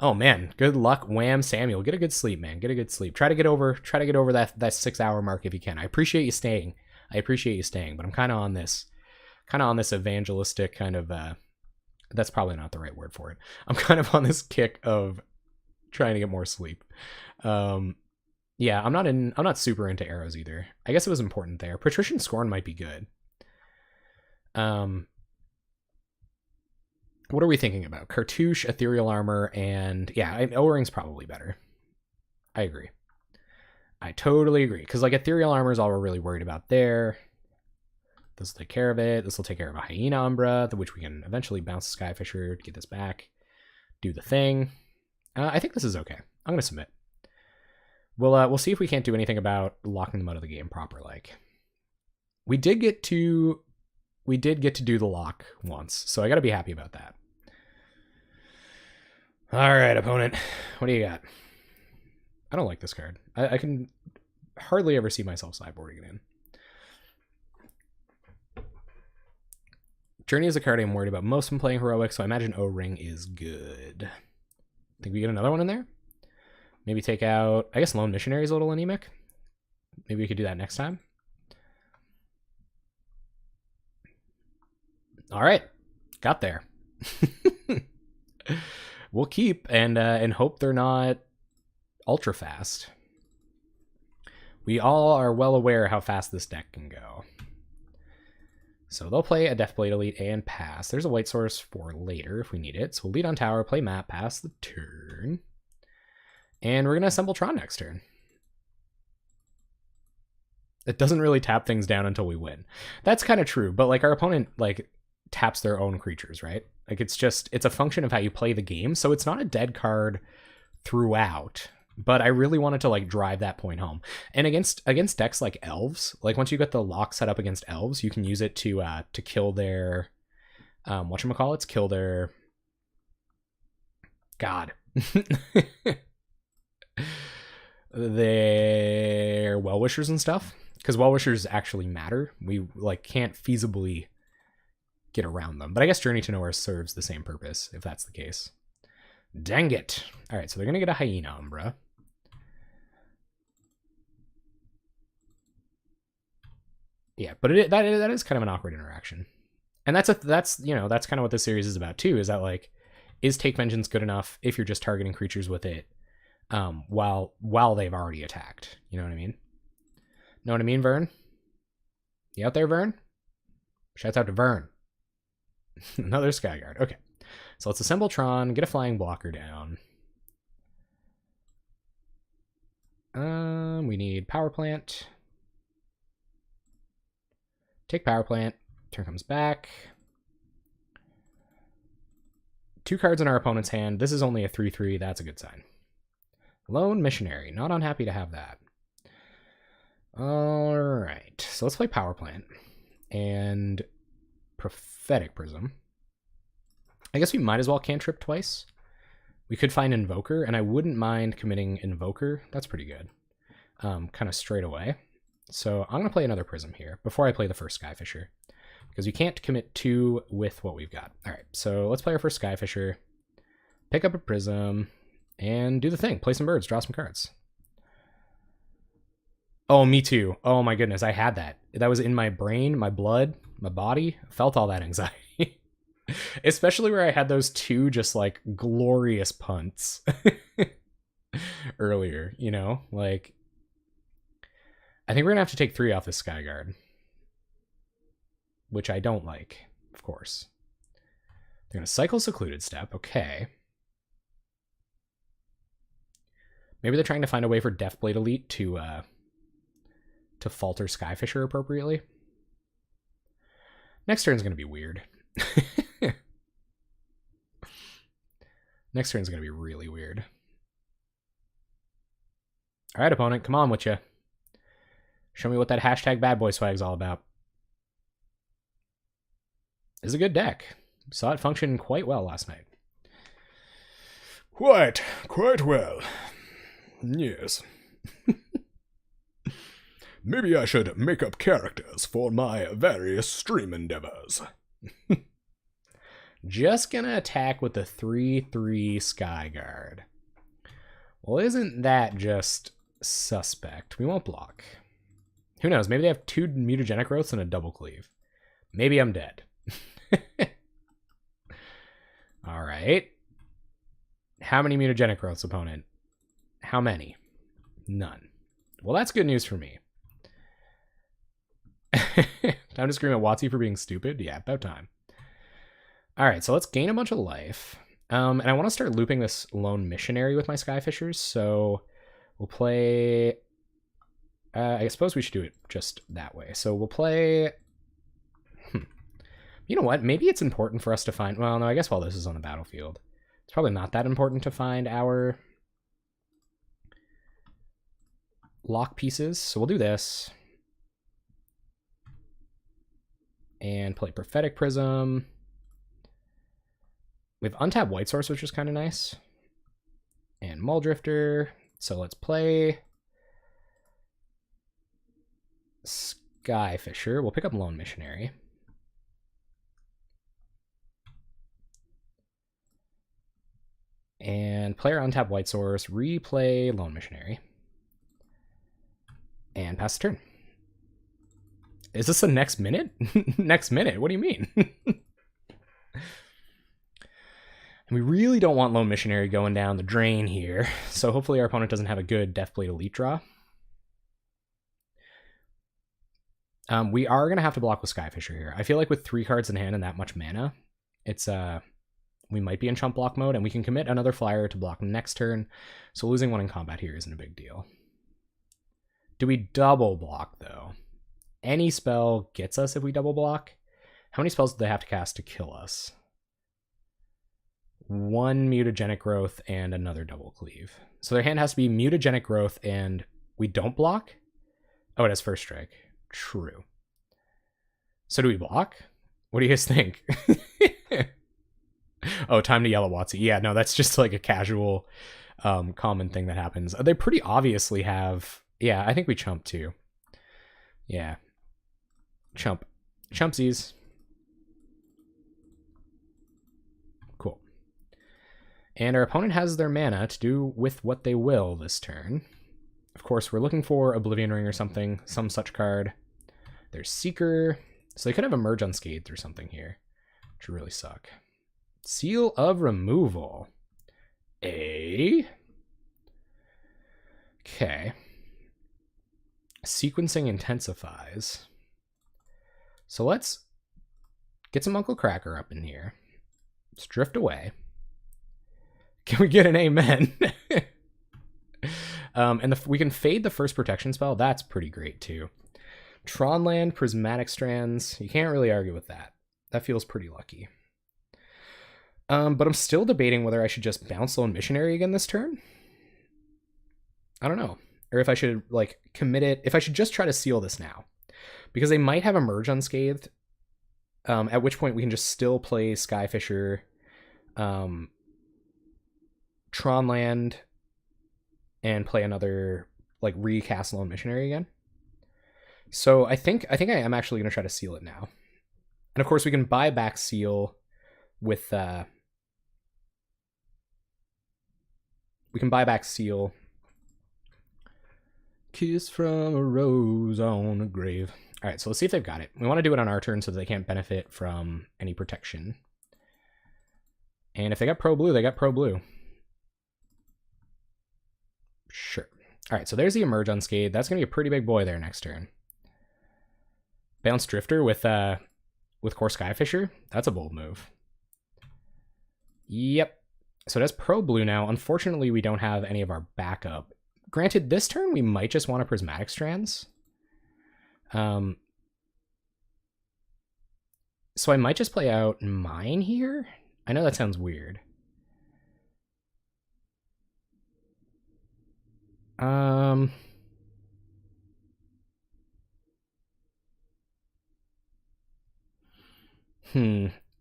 Oh, man, good luck, Wham Samuel. Get a good sleep, man. Get a good sleep. Try to get over that 6 hour mark if you can. I appreciate you staying. But I'm kind of on this evangelistic kind of, that's probably not the right word for it. I'm kind of on this kick of trying to get more sleep. Yeah, I'm not super into arrows either. I guess it was important there. Patrician Scorn might be good. What are we thinking about? Cartouche, Ethereal Armor, and yeah, O-Ring's probably better. I agree. I totally agree. Because like Ethereal Armor is all we're really worried about there. This will take care of it. This will take care of a Hyena Umbra, which we can eventually bounce Skyfisher to get this back. Do the thing. I think this is okay. I'm going to submit. We'll see if we can't do anything about locking them out of the game proper. Like, we did get to do the lock once, so I got to be happy about that. All right, opponent. What do you got? I don't like this card. I can hardly ever see myself sideboarding it in. Journey is a card I'm worried about most when playing Heroic, so I imagine O-Ring is good. Think we get another one in there? Maybe take out... I guess Lone Missionary is a little anemic. Maybe we could do that next time. All right. Got there. We'll keep and hope they're not ultra fast. We all are well aware how fast this deck can go. So they'll play a Deathblade Elite and pass. There's a white source for later if we need it. So we'll lead on tower, play map, pass the turn. And we're going to assemble Tron next turn. It doesn't really tap things down until we win. That's kind of true, but like our opponent like taps their own creatures, right? Like it's a function of how you play the game. So it's not a dead card throughout. But I really wanted to like drive that point home. And against decks like Elves, like once you get the lock set up against Elves, you can use it to kill their whatchamacallits, kill their God. Their Well-Wishers and stuff. Because Well-Wishers actually matter. We like can't feasibly get around them. But I guess Journey to Nowhere serves the same purpose, if that's the case. Dang it. Alright, so they're gonna get a Hyena Umbra. Yeah, but that is kind of an awkward interaction. And that's you know, that's kind of what this series is about too, is that like, is Take Vengeance good enough if you're just targeting creatures with it while they've already attacked? You know what I mean? Know what I mean, Vern? You out there, Vern? Shouts out to Vern. Another Skyguard. Okay. So let's assemble Tron, get a flying blocker down. We need Power Plant. Take Power Plant. Turn comes back. 2 cards in our opponent's hand. This is only a 3/3. That's a good sign. Lone Missionary. Not unhappy to have that. All right. So let's play Power Plant. And Prophetic Prism. I guess we might as well cantrip twice. We could find Invoker, and I wouldn't mind committing Invoker. That's pretty good. Kind of straight away. So I'm going to play another Prism here before I play the first Skyfisher, because you can't commit 2 with what we've got. All right, so let's play our first Skyfisher, pick up a Prism, and do the thing. Play some birds, draw some cards. Oh, me too. Oh my goodness, I had that. That was in my brain, my blood, my body. I felt all that anxiety. Especially where I had those 2 just like glorious punts earlier, you know? Like, I think we're gonna have to take 3 off this Skyguard, which I don't like, of course. They're gonna cycle Secluded Step, okay. Maybe they're trying to find a way for Deathblade Elite to falter Skyfisher appropriately. Next turn's gonna be weird. Next turn's gonna be really weird. All right, opponent, come on with you. Show me what that hashtag bad boy swag's all about. It's a good deck. Saw it function quite well last night. Quite well. Yes. Maybe I should make up characters for my various stream endeavors. Just gonna attack with the 3/3 Skyguard. Well, isn't that just suspect? We won't block. Who knows? Maybe they have 2 mutagenic growths and a double cleave. Maybe I'm dead. All right. How many mutagenic growths, opponent? How many? None. Well, that's good news for me. Time to scream at WotC for being stupid? Yeah, about time. All right, so let's gain a bunch of life. And I want to start looping this Lone Missionary with my Skyfishers, so we'll play... I suppose we should do it just that way. So we'll play... You know what? Maybe it's important for us to find... Well, no, I guess while this is on the battlefield. It's probably not that important to find our lock pieces. So we'll do this. And play Prophetic Prism. We have Untap White Source, which is kind of nice. And Muldrifter. So let's play Skyfisher. We'll pick up Lone Missionary. And player untap White Source, replay Lone Missionary. And pass the turn. Is this the next minute? Next minute? What do you mean? And we really don't want Lone Missionary going down the drain here, so hopefully our opponent doesn't have a good Deathblade Elite draw. We are going to have to block with Skyfisher here. I feel like with 3 cards in hand and that much mana, it's... we might be in chump block mode, and we can commit another flyer to block next turn, so losing 1 in combat here isn't a big deal. Do we double block, though? Any spell gets us if we double block. How many spells do they have to cast to kill us? 1 mutagenic growth and another double cleave. So their hand has to be mutagenic growth, and we don't block? Oh, it has first strike. True. So do we block? What do you guys think? Oh, time to yell at WotC. Yeah, no, that's just like a casual common thing that happens. They pretty obviously have... Yeah, I think we chump too. Yeah. Chump. Chumpsies. Cool. And our opponent has their mana to do with what they will this turn. Of course, we're looking for Oblivion Ring or something, some such card. There's Seeker. So they could have Emerge Unscathed or something here, which would really suck. Seal of Removal. Okay. Sequencing intensifies. So let's get some Uncle Cracker up in here. Let's drift away. Can we get an amen? And we can fade the first protection spell. That's pretty great too. Tron land, Prismatic Strands. You can't really argue with that. That feels pretty lucky. But I'm still debating whether I should just bounce Lone Missionary again this turn. I don't know. Or if I should, like, commit it. If I should just try to seal this now. Because they might have Emerge Unscathed. At which point we can just still play Skyfisher. Tron land. And play another, like, recast Lone Missionary again. So I think I am actually going to try to seal it now. And of course we can buy back seal with... we can buy back seal. Kiss from a rose on a grave. All right, so let's see if they've got it. We want to do it on our turn so that they can't benefit from any protection. And if they got pro blue, they got pro blue. Sure. All right, so there's the Emerge Unscathed. That's going to be a pretty big boy there next turn. Bounce Drifter with Core Skyfisher. That's a bold move. Yep. So it has pro blue now. Unfortunately, we don't have any of our backup. Granted, this turn we might just want a Prismatic Strands. So I might just play out mine here. I know that sounds weird.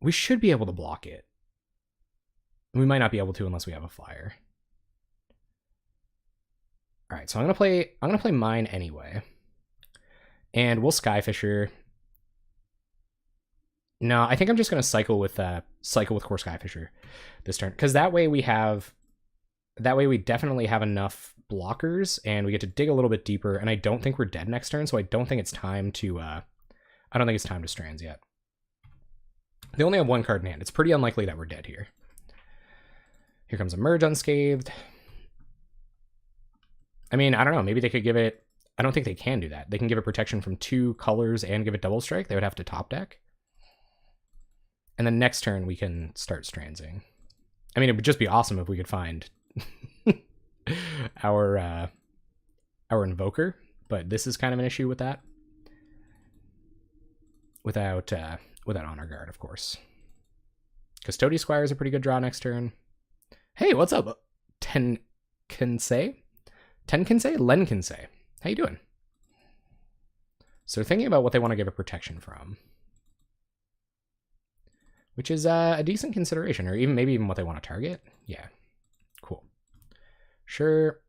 We should be able to block it. We might not be able to unless we have a flyer. All right, so I'm gonna play mine anyway, and we'll Skyfisher. No, I think I'm just gonna cycle with Core Skyfisher this turn, because that way we definitely have enough blockers, and we get to dig a little bit deeper. And I don't think we're dead next turn, so I don't think it's time to Strands yet. They only have one card in hand. It's pretty unlikely that we're dead here. Here comes a Merge Unscathed. I mean, I don't know. Maybe they could give it... I don't think they can do that. They can give it protection from 2 colors and give it Double Strike. They would have to top deck. And then next turn, we can start Strandsing. I mean, it would just be awesome if we could find our Invoker. But this is kind of an issue with that. Without Honor Guard, of course. Custody Squire is a pretty good draw next turn. Hey, what's up? Len Kinsey? How you doing? So thinking about what they want to give a protection from, which is a decent consideration, or maybe even what they want to target. Yeah, cool. Sure,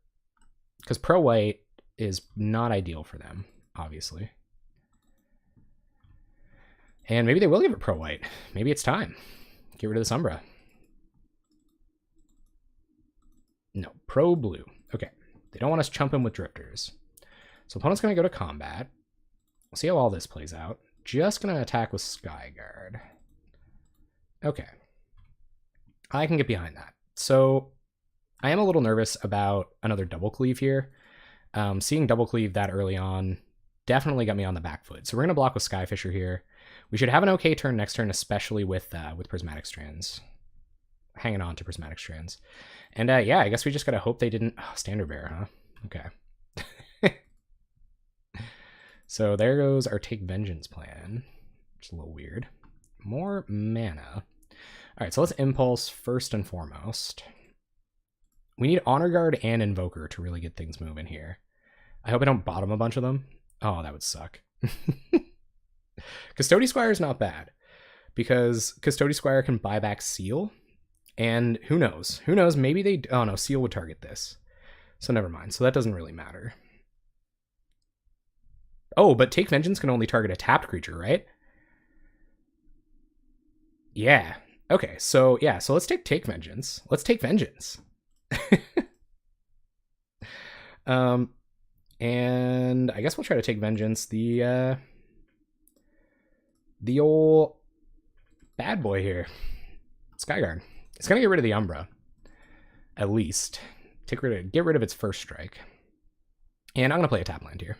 because Pro White is not ideal for them, obviously. And maybe they will give it Pro White. Maybe it's time. Get rid of this Umbra. No, Pro Blue. Okay. They don't want us chumping with Drifters. So opponent's going to go to combat. We'll see how all this plays out. Just going to attack with Skyguard. Okay. I can get behind that. So I am a little nervous about another Double Cleave here. Seeing Double Cleave that early on definitely got me on the back foot. So we're going to block with Skyfisher here. We should have an okay turn next turn, especially with Prismatic Strands. Hanging on to Prismatic Strands. And yeah, I guess we just gotta hope they didn't... Oh, Standard Bearer, huh? Okay. So there goes our Take Vengeance plan. Which is a little weird. More mana. Alright, so let's Impulse first and foremost. We need Honor Guard and Invoker to really get things moving here. I hope I don't bottom a bunch of them. Oh, that would suck. Custody Squire is not bad, because Custody Squire can buy back Seal. And who knows? Who knows? Maybe they... Oh, no. Seal would target this. So never mind. So that doesn't really matter. Oh, but Take Vengeance can only target a tapped creature, right? Yeah. Okay. So, yeah. So let's take Vengeance. Let's take Vengeance. And I guess we'll try to take Vengeance. The old bad boy here. Skyguard. It's going to get rid of the Umbra, at least. Get rid of its first strike. And I'm going to play a tap land here.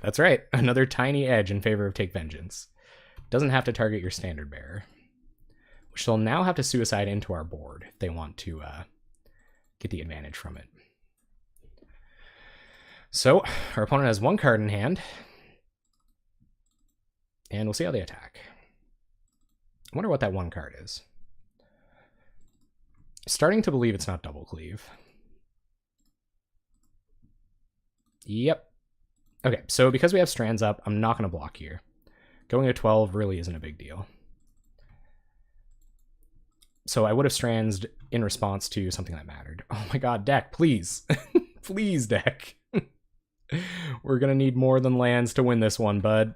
That's right. Another tiny edge in favor of Take Vengeance. Doesn't have to target your Standard Bearer, which they'll now have to suicide into our board if they want to get the advantage from it. So our opponent has 1 card in hand. And we'll see how they attack. I wonder what that 1 card is. Starting to believe it's not Double Cleave. Yep. Okay, so because we have Strands up, I'm not going to block here. Going to 12 really isn't a big deal. So I would have Strands in response to something that mattered. Oh my god, deck, please. Please, deck. We're going to need more than lands to win this one, bud.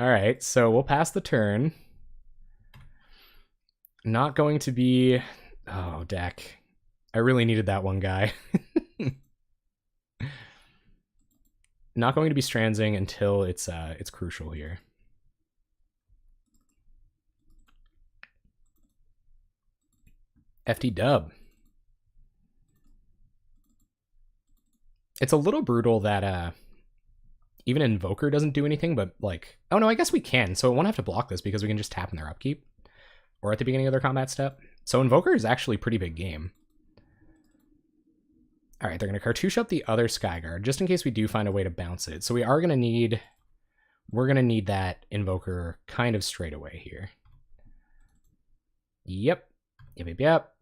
Alright, so we'll pass the turn. Not going to be... Oh, deck. I really needed that one guy. Not going to be Strandsing until it's crucial here. FT dub. It's a little brutal that even Invoker doesn't do anything, but like... Oh no, I guess we can, so it won't have to block this because we can just tap in their upkeep. Or at the beginning of their combat step. So Invoker is actually a pretty big game. Alright, they're going to Cartouche up the other Skyguard, just in case we do find a way to bounce it. So we are going to need... We're going to need that Invoker kind of straight away here. Yep. Yep.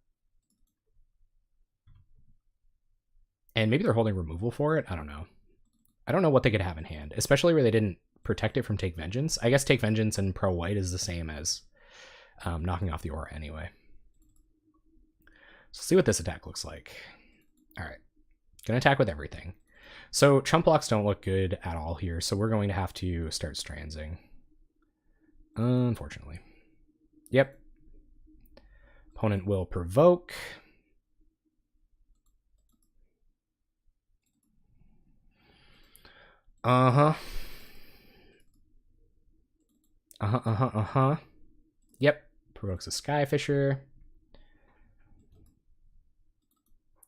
And maybe they're holding removal for it? I don't know. I don't know what they could have in hand, especially where they didn't protect it from Take Vengeance. I guess Take Vengeance and Pro White is the same as knocking off the aura anyway. So see what this attack looks like. All right, gonna attack with everything. So chump blocks don't look good at all here, so we're going to have to start strandsing. Unfortunately. Yep. Opponent will provoke. Yep. Provokes a Skyfisher.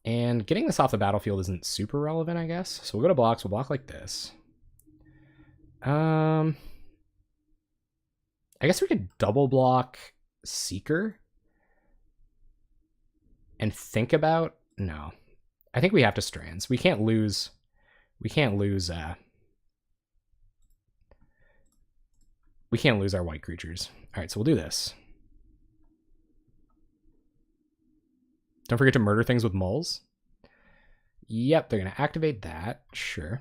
And getting this off the battlefield isn't super relevant, I guess. So we'll go to blocks. We'll block like this. I guess we could double block Seeker. And think about... No. I think we have to strands. We can't lose... We can't lose our white creatures. All right, so we'll do this. Don't forget to murder things with moles. Yep, they're going to activate that. Sure.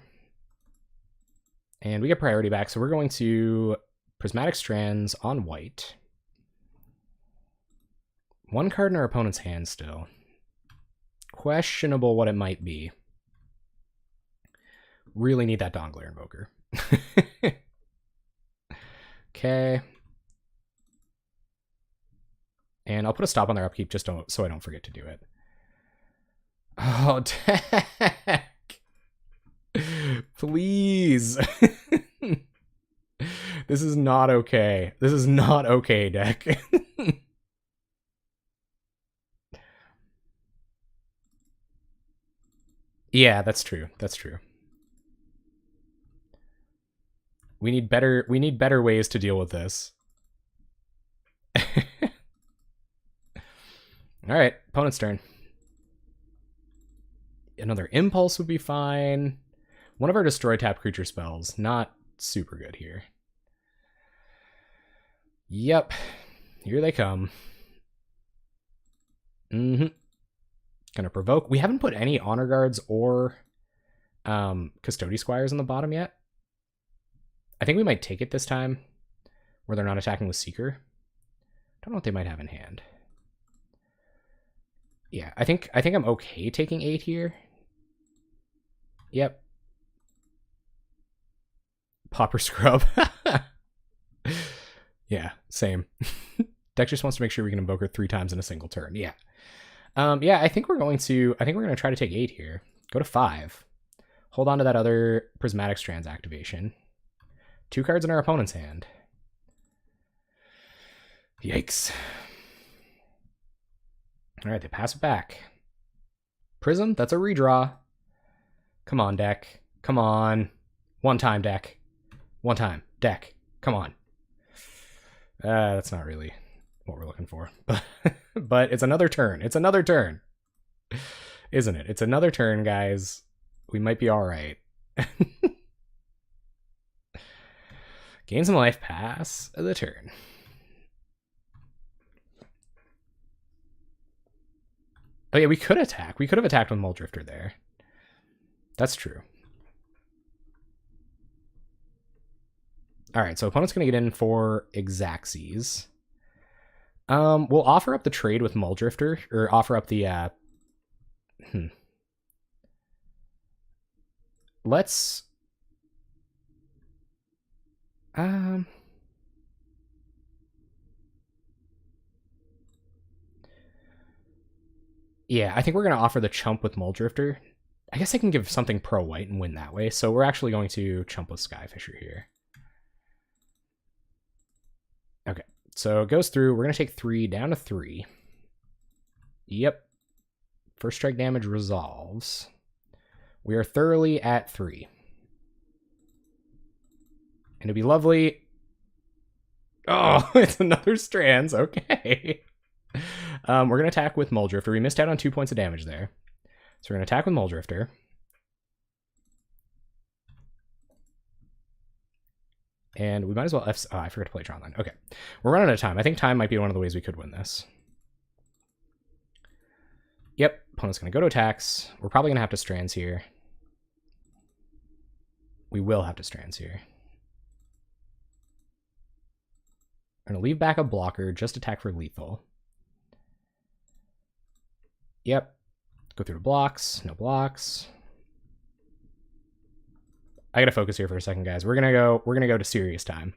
And we get priority back, so we're going to Prismatic Strands on white. One card in our opponent's hand still. Questionable what it might be. Really need that Dawnglare Invoker. Okay. And I'll put a stop on their upkeep just so I don't forget to do it. Oh, Deck! Please! This is not okay. This is not okay, Deck. Yeah, that's true. That's true. We need better ways to deal with this. All right, opponent's turn. Another Impulse would be fine. One of our destroy tap creature spells, not super good here. Yep, here they come. Gonna provoke. We haven't put any Honor Guards or Custody Squires on the bottom yet. I think we might take it this time, where they're not attacking with Seeker. Don't know what they might have in hand. Yeah, I think I'm okay taking 8 here. Yep. Pauper Scrub. Yeah, same. Deck just wants to make sure we can invoke her 3 times in a single turn. Yeah. Yeah, I think we're gonna try to take 8 here. Go to 5. Hold on to that other Prismatic Strands activation. 2 cards in our opponent's hand. Yikes. All right, they pass it back. Prism, that's a redraw. Come on, Deck. Come on. One time, Deck. One time. Deck. Come on. That's not really what we're looking for. But it's another turn. It's another turn. Isn't it? It's another turn, guys. We might be all right. Gain some life, pass the turn. Oh yeah, we could attack. We could have attacked with Muldrifter there. That's true. All right, so opponent's going to get in for Exaxes. We'll offer up the trade with Muldrifter, or offer up the... Let's... Yeah, I think we're going to offer the chump with Muldrifter. I guess I can give something pro-white and win that way, so we're actually going to chump with Skyfisher here. Okay, so it goes through. We're going to take 3 down to 3. Yep. First strike damage resolves. We are thoroughly at 3. And it'd be lovely. Oh, it's another Strands. Okay. We're going to attack with Muldrifter. We missed out on 2 points of damage there. So we're going to attack with Muldrifter. And we might as well... Oh, I forgot to play Tron line. Okay. We're running out of time. I think time might be one of the ways we could win this. Yep. Opponent's going to go to attacks. We're probably going to have to Strands here. We will have to strands here. I'm going to leave back a blocker, just attack for lethal. Yep. Go through the blocks. No blocks. I gotta focus here for a second, guys. We're gonna go to serious time.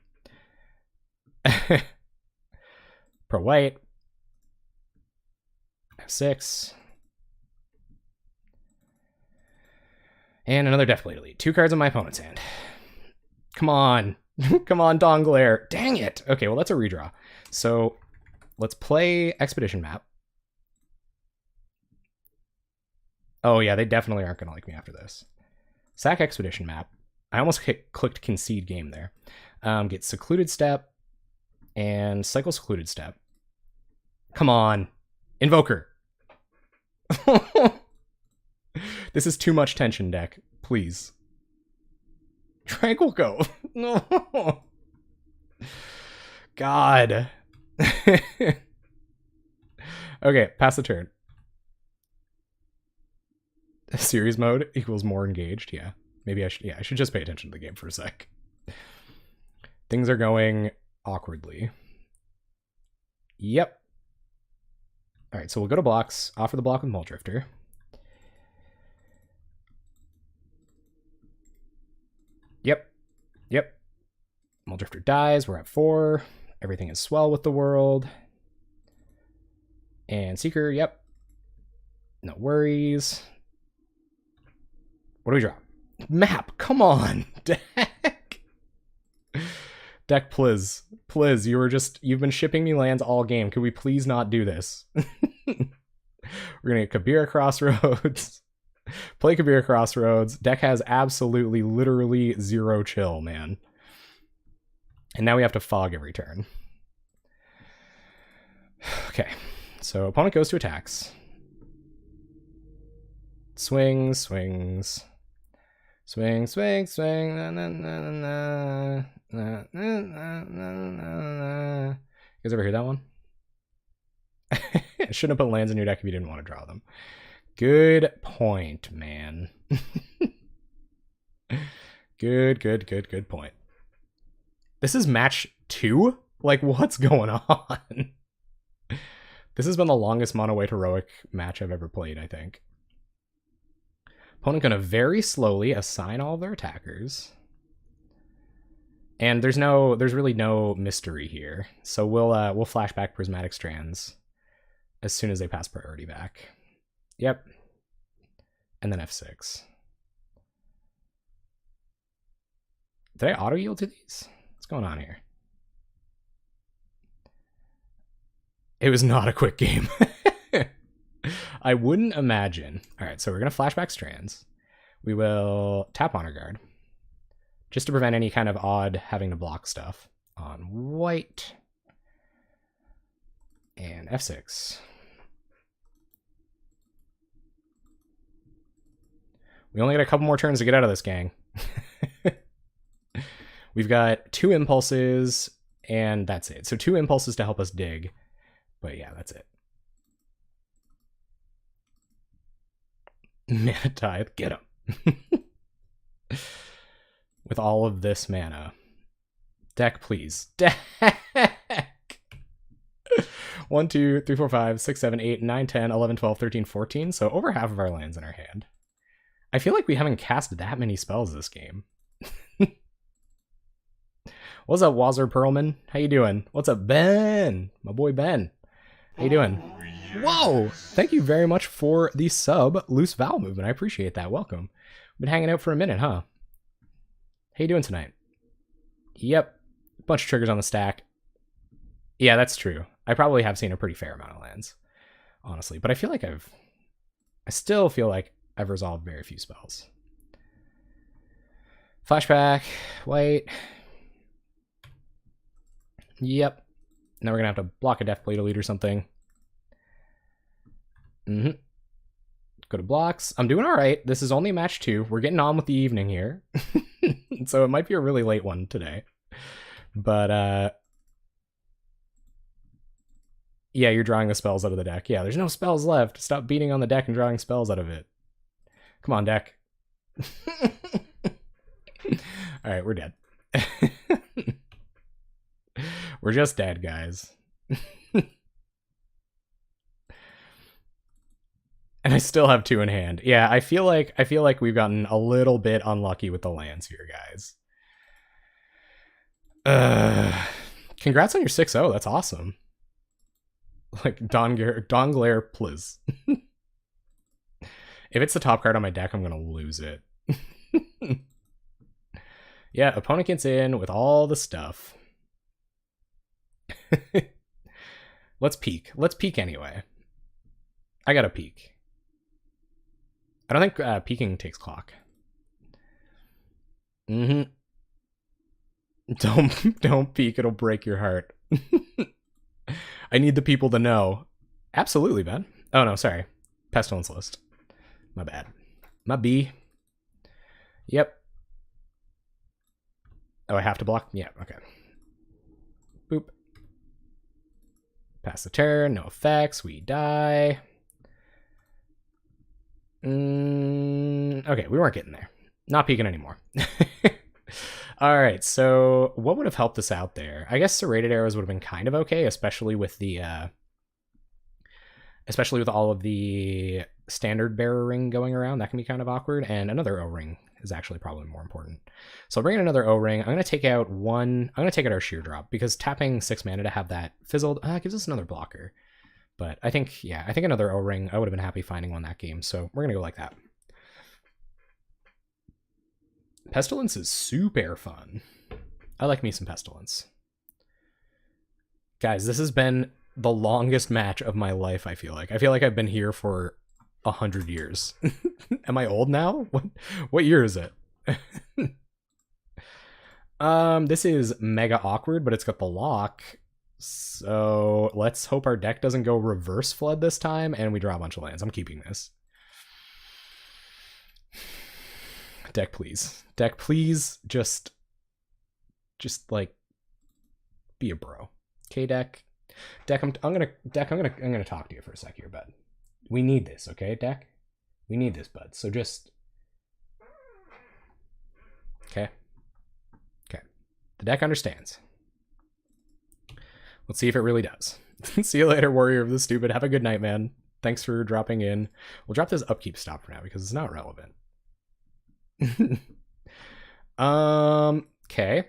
Pro white. F6. And another Deathblade Elite. 2 cards in my opponent's hand. Come on. Come on, Dawnglare. Dang it. Okay, well, that's a redraw. So let's play Expedition Map. Oh, yeah, they definitely aren't going to like me after this. Sack Expedition Map. I almost clicked Concede Game there. Get Secluded Step and Cycle Secluded Step. Come on. Invoker. This is too much tension, deck. Please. Tranquil Go. No. God. Okay, pass the turn. Series mode equals more engaged. Yeah. Maybe I should just pay attention to the game for a sec. Things are going awkwardly. Yep. All right, so we'll go to blocks, offer the block with Muldrifter. Yep. Muldrifter dies. We're at 4. Everything is swell with the world. And Seeker, yep. No worries. What do we draw? Map, come on. Deck. Deck, please. Please, you've been shipping me lands all game. Could we please not do this? We're gonna get Kabira Crossroads. Play Kabira Crossroads. Deck has absolutely, literally 0 chill, man. And now we have to fog every turn. Okay, so opponent goes to attacks. Swings. Swing. You guys ever hear that one? Shouldn't have put lands in your deck if you didn't want to draw them. Good point, man. Good point. This is match 2? Like, what's going on? This has been the longest mono white heroic match I've ever played, I think. Opponent gonna very slowly assign all of their attackers. And there's really no mystery here. So we'll flash back Prismatic Strands as soon as they pass priority back. Yep. And then F6. Did I auto yield to these? What's going on here? It was not a quick game. I wouldn't imagine. All right, so we're going to flashback Strands. We will tap Honor Guard just to prevent any kind of odd having to block stuff on white. And F6. We only got a couple more turns to get out of this, gang. We've got 2 impulses, and that's it. So 2 impulses to help us dig. But yeah, that's it. Mana Tithe, get him. With all of this mana. Deck, please. Deck! 1, 2, 3, 4, 5, 6, 7, 8, 9, 10, 11, 12, 13, 14. So over half of our lands in our hand. I feel like we haven't cast that many spells this game. What's up, Wazzer Perlman? How you doing? What's up, Ben? My boy Ben. How you doing? Whoa! Thank you very much for the sub, Loose Vowel Movement. I appreciate that. Welcome. Been hanging out for a minute, huh? How you doing tonight? Yep. Bunch of triggers on the stack. Yeah, that's true. I probably have seen a pretty fair amount of lands, honestly. But I feel like I still feel like I've resolved very few spells. Flashback. White. Yep. Now we're going to have to block a Deathblade Elite or something. Go to blocks. I'm doing all right. This is only match 2. We're getting on with the evening here. So it might be a really late one today. But, yeah, you're drawing the spells out of the deck. Yeah, there's no spells left. Stop beating on the deck and drawing spells out of it. Come on, deck. All right, we're dead. We're just dead, guys. And I still have 2 in hand. Yeah, I feel like we've gotten a little bit unlucky with the lands here, guys. Congrats on your 6-0. That's awesome. Like Dawnglare, please. If it's the top card on my deck, I'm gonna lose it. Yeah, opponent gets in with all the stuff. Let's peek. Let's peek anyway. I gotta peek. I don't think peeking takes clock. Don't peek. It'll break your heart. I need the people to know. Absolutely, Ben. Oh no, sorry. Pestilence list. My bad. My B. Yep. Oh, I have to block? Yeah, okay. Boop. Pass the turn, no effects, we die. Okay, we weren't getting there. Not peeking anymore. Alright, so what would have helped us out there? I guess serrated arrows would have been kind of okay, especially with the especially with all of the standard bearer ring going around. That can be kind of awkward, and another O-ring is actually probably more important. So I'll bring in another O-ring. I'm going to take out our sheer drop, because tapping 6 mana to have that fizzled gives us another blocker. But I think another O-ring, I would have been happy finding one that game, so we're going to go like that. Pestilence is super fun. I like me some Pestilence. Guys, this has been the longest match of my life, I feel like. I feel like I've been here for 100 years. Am I old now? What year is it? This is mega awkward, but it's got the lock. So let's hope our deck doesn't go reverse flood this time and we draw a bunch of lands. I'm keeping this. Deck, please. Deck, please. Just like be a bro. Okay, deck. Deck, I'm gonna talk to you for a sec here, bud. We need this, okay, deck? We need this, bud. So just okay. Okay. The deck understands. Let's see if it really does. See you later, Warrior of the Stupid. Have a good night, man. Thanks for dropping in. We'll drop this upkeep stop for now because it's not relevant. Okay.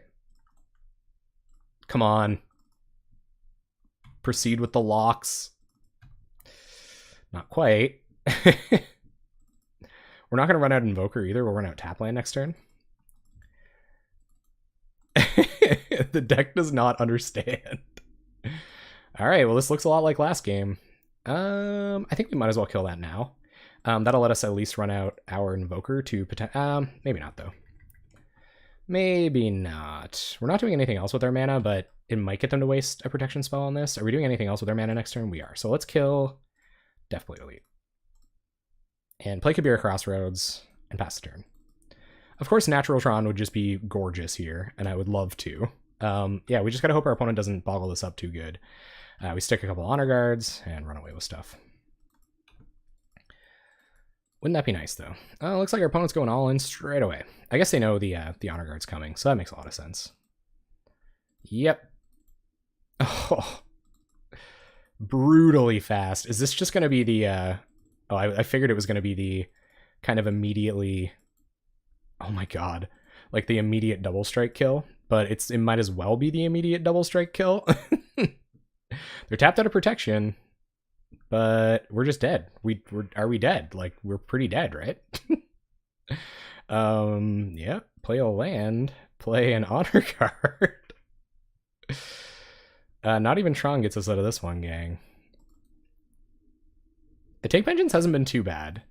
Come on. Proceed with the locks. Not quite. We're not going to run out Invoker either. We'll run out Tapland next turn. The deck does not understand. All right, well, this looks a lot like last game. I think we might as well kill that now. That'll let us at least run out our Invoker to maybe not, though. Maybe not. We're not doing anything else with our mana, but it might get them to waste a protection spell on this. Are we doing anything else with our mana next turn? We are. So let's kill Deathblade Elite. And play Kabira Crossroads and pass the turn. Of course, Natural Tron would just be gorgeous here, and I would love to. Yeah, we just gotta hope our opponent doesn't boggle this up too good. We stick a couple Honor Guards and run away with stuff. Wouldn't that be nice, though? Looks like our opponent's going all in straight away. I guess they know the Honor Guard's coming, so that makes a lot of sense. Yep. Oh. Brutally fast. Is this just going to be the... Oh, I figured it was going to be the kind of immediately... Oh my god. Like the immediate double strike kill. But it might as well be the immediate double strike kill. They're tapped out of protection. But we're just dead. Are we dead? Like, we're pretty dead, right? Yeah. Play a land. Play an honor card. Not even Tron gets us out of this one, gang. The Take Vengeance hasn't been too bad.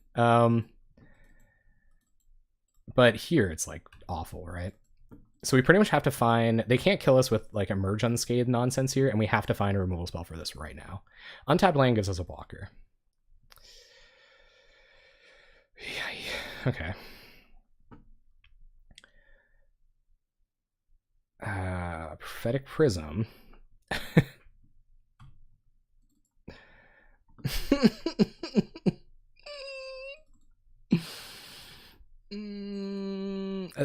But here it's, like, awful, right? So we pretty much have to find... They can't kill us with, like, Emerge Unscathed nonsense here, and we have to find a removal spell for this right now. Untapped land gives us a blocker. Okay. Prophetic Prism.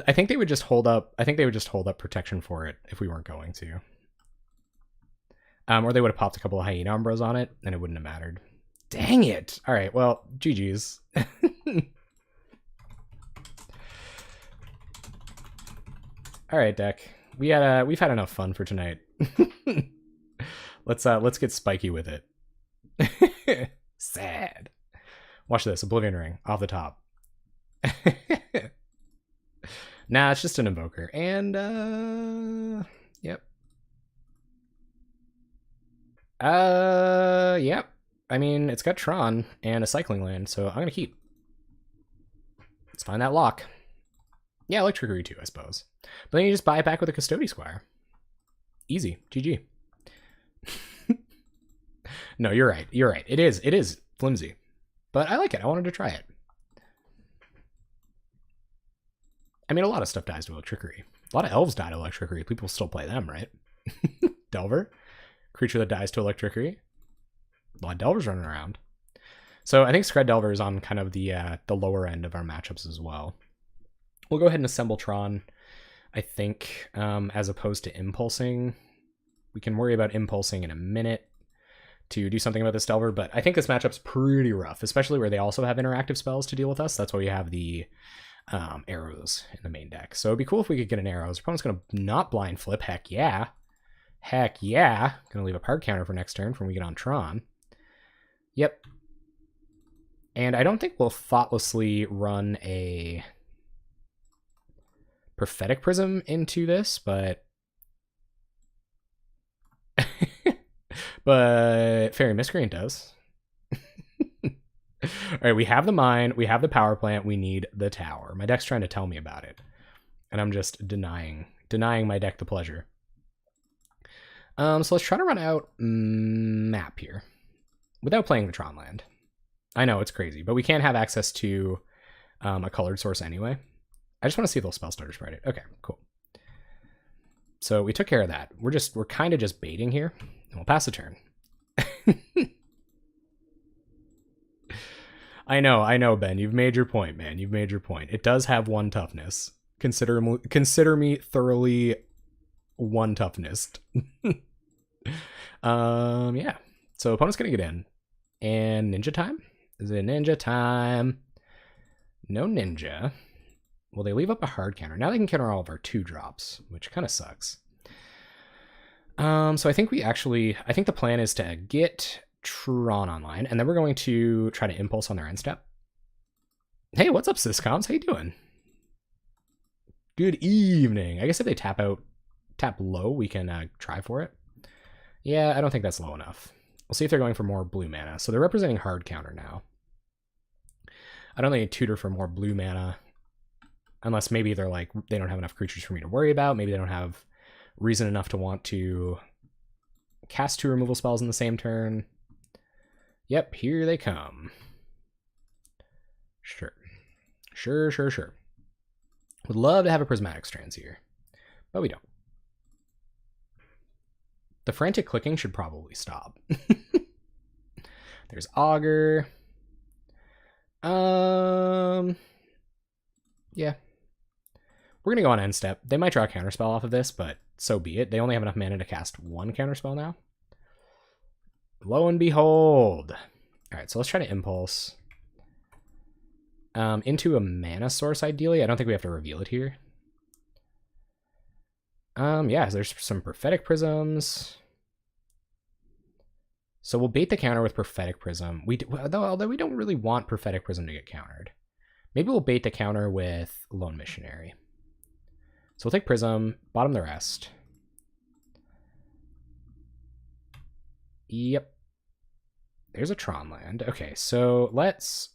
I think they would just hold up. I think they would just hold up protection for it if we weren't going to. Or they would have popped a couple of Hyena Umbros on it, and it wouldn't have mattered. Dang it! All right, well, GG's. All right, deck. We've had enough fun for tonight. Let's get spiky with it. Sad. Watch this, Oblivion Ring off the top. Nah, it's just an Invoker, and yep. Yep. I mean, it's got Tron and a cycling land, so I'm gonna keep. Let's find that lock. Yeah, I like Trickery too, I suppose. But then you just buy it back with a Custody Squire. Easy. GG. No, you're right. You're right. It is flimsy. But I like it. I wanted to try it. I mean, a lot of stuff dies to Electrickery. A lot of elves die to Electrickery. People still play them, right? Delver. Creature that dies to Electrickery. A lot of Delvers running around. So I think Skred Delver is on kind of the lower end of our matchups as well. We'll go ahead and assemble Tron, I think, as opposed to impulsing. We can worry about impulsing in a minute to do something about this Delver, but I think this matchup's pretty rough, especially where they also have interactive spells to deal with us. That's why we have the arrows in the main deck. So it'd be cool if we could get an arrows. Our opponent's going to not blind flip. Heck yeah. Heck yeah. Going to leave a card counter for next turn when we get on Tron. Yep. And I don't think we'll thoughtlessly run a Prophetic Prism into this, but but Fairy Miscreant does. All right, we have the mine, we have the power plant, we need the tower. My deck's trying to tell me about it, and I'm just denying my deck the pleasure. So let's try to run out map here without playing the Tron land. I know it's crazy, but we can't have access to a colored source anyway. I just want to see if they'll spell starter sprite it. Okay, cool. So we took care of that. We're kind of just baiting here, and we'll pass the turn. I know, Ben. You've made your point, man. You've made your point. It does have 1 toughness. Consider me thoroughly 1 toughness. Yeah. So opponent's gonna get in. And ninja time? Is it ninja time? No ninja. Well, they leave up a hard counter. Now they can counter all of our 2-drops, which kind of sucks. So I think the plan is to get Tron online, and then we're going to try to impulse on their end step. Hey, what's up, Syscoms? How you doing? Good evening. I guess if they tap low, we can try for it. Yeah, I don't think that's low enough. We'll see if they're going for more blue mana. So they're representing hard counter now. I don't think they tutor for more blue mana. Unless maybe they're like, they don't have enough creatures for me to worry about. Maybe they don't have reason enough to want to cast 2 removal spells in the same turn. Yep, here they come. Sure. Would love to have a Prismatic Strands here, but we don't. The frantic clicking should probably stop. There's Augur. Yeah. We're going to go on end step. They might draw a counterspell off of this, but so be it. They only have enough mana to cast 1 counterspell now. Lo and behold. All right, so let's try to impulse into a mana source, ideally. I don't think we have to reveal it here. Yeah, so there's some Prophetic Prisms. So we'll bait the counter with Prophetic Prism. Although we don't really want Prophetic Prism to get countered. Maybe we'll bait the counter with Lone Missionary. So we'll take Prism, bottom the rest. Yep. There's a Tron land. Okay, so let's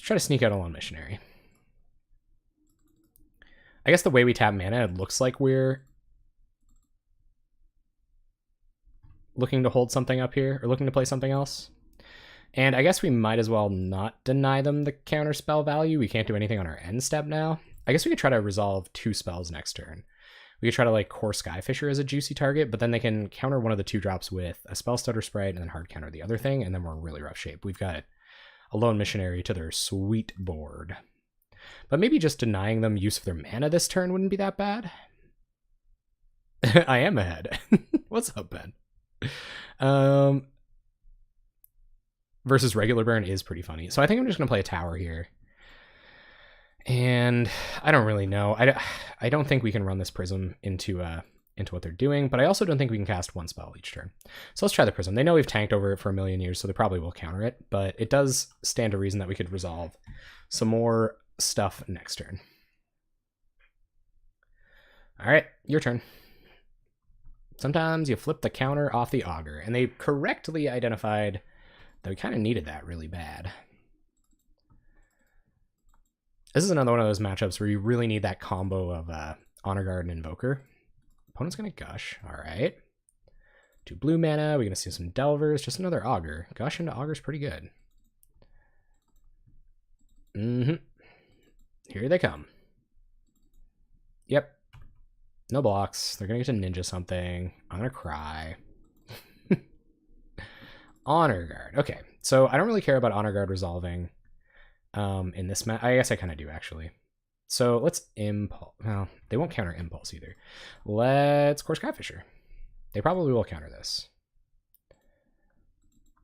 try to sneak out a Lone Missionary. I guess the way we tap mana, it looks like we're looking to hold something up here, or looking to play something else. And I guess we might as well not deny them the counterspell value. We can't do anything on our end step now. I guess we could try to resolve 2 spells next turn. We could try to like core Skyfisher as a juicy target, but then they can counter one of the 2-drops with a spell stutter sprite and then hard counter the other thing, and then we're in really rough shape. We've got a lone missionary to their sweet board. But maybe just denying them use of their mana this turn wouldn't be that bad. I am ahead. What's up, Ben? Versus regular burn is pretty funny. So I think I'm just going to play a tower here. And I don't really know. I don't think we can run this prism into what they're doing, but I also don't think we can cast one spell each turn. So let's try the prism. They know we've tanked over it for a million years, so they probably will counter it, but it does stand to reason that we could resolve some more stuff next turn. All right, your turn. Sometimes you flip the counter off the auger, and they correctly identified that we kind of needed that really bad. This is another one of those matchups where you really need that combo of Honor Guard and Invoker. Opponent's going to Gush. All right. 2 blue mana. We're going to see some Delvers. Just another Augur. Gush into Augur's pretty good. Here they come. Yep. No blocks. They're going to get to Ninja something. I'm going to cry. Honor Guard. Okay. So I don't really care about Honor Guard resolving in this match. I guess I kind of do, actually. So let's Impulse. Well, they won't counter Impulse either. Let's Core Skyfisher. They probably will counter this.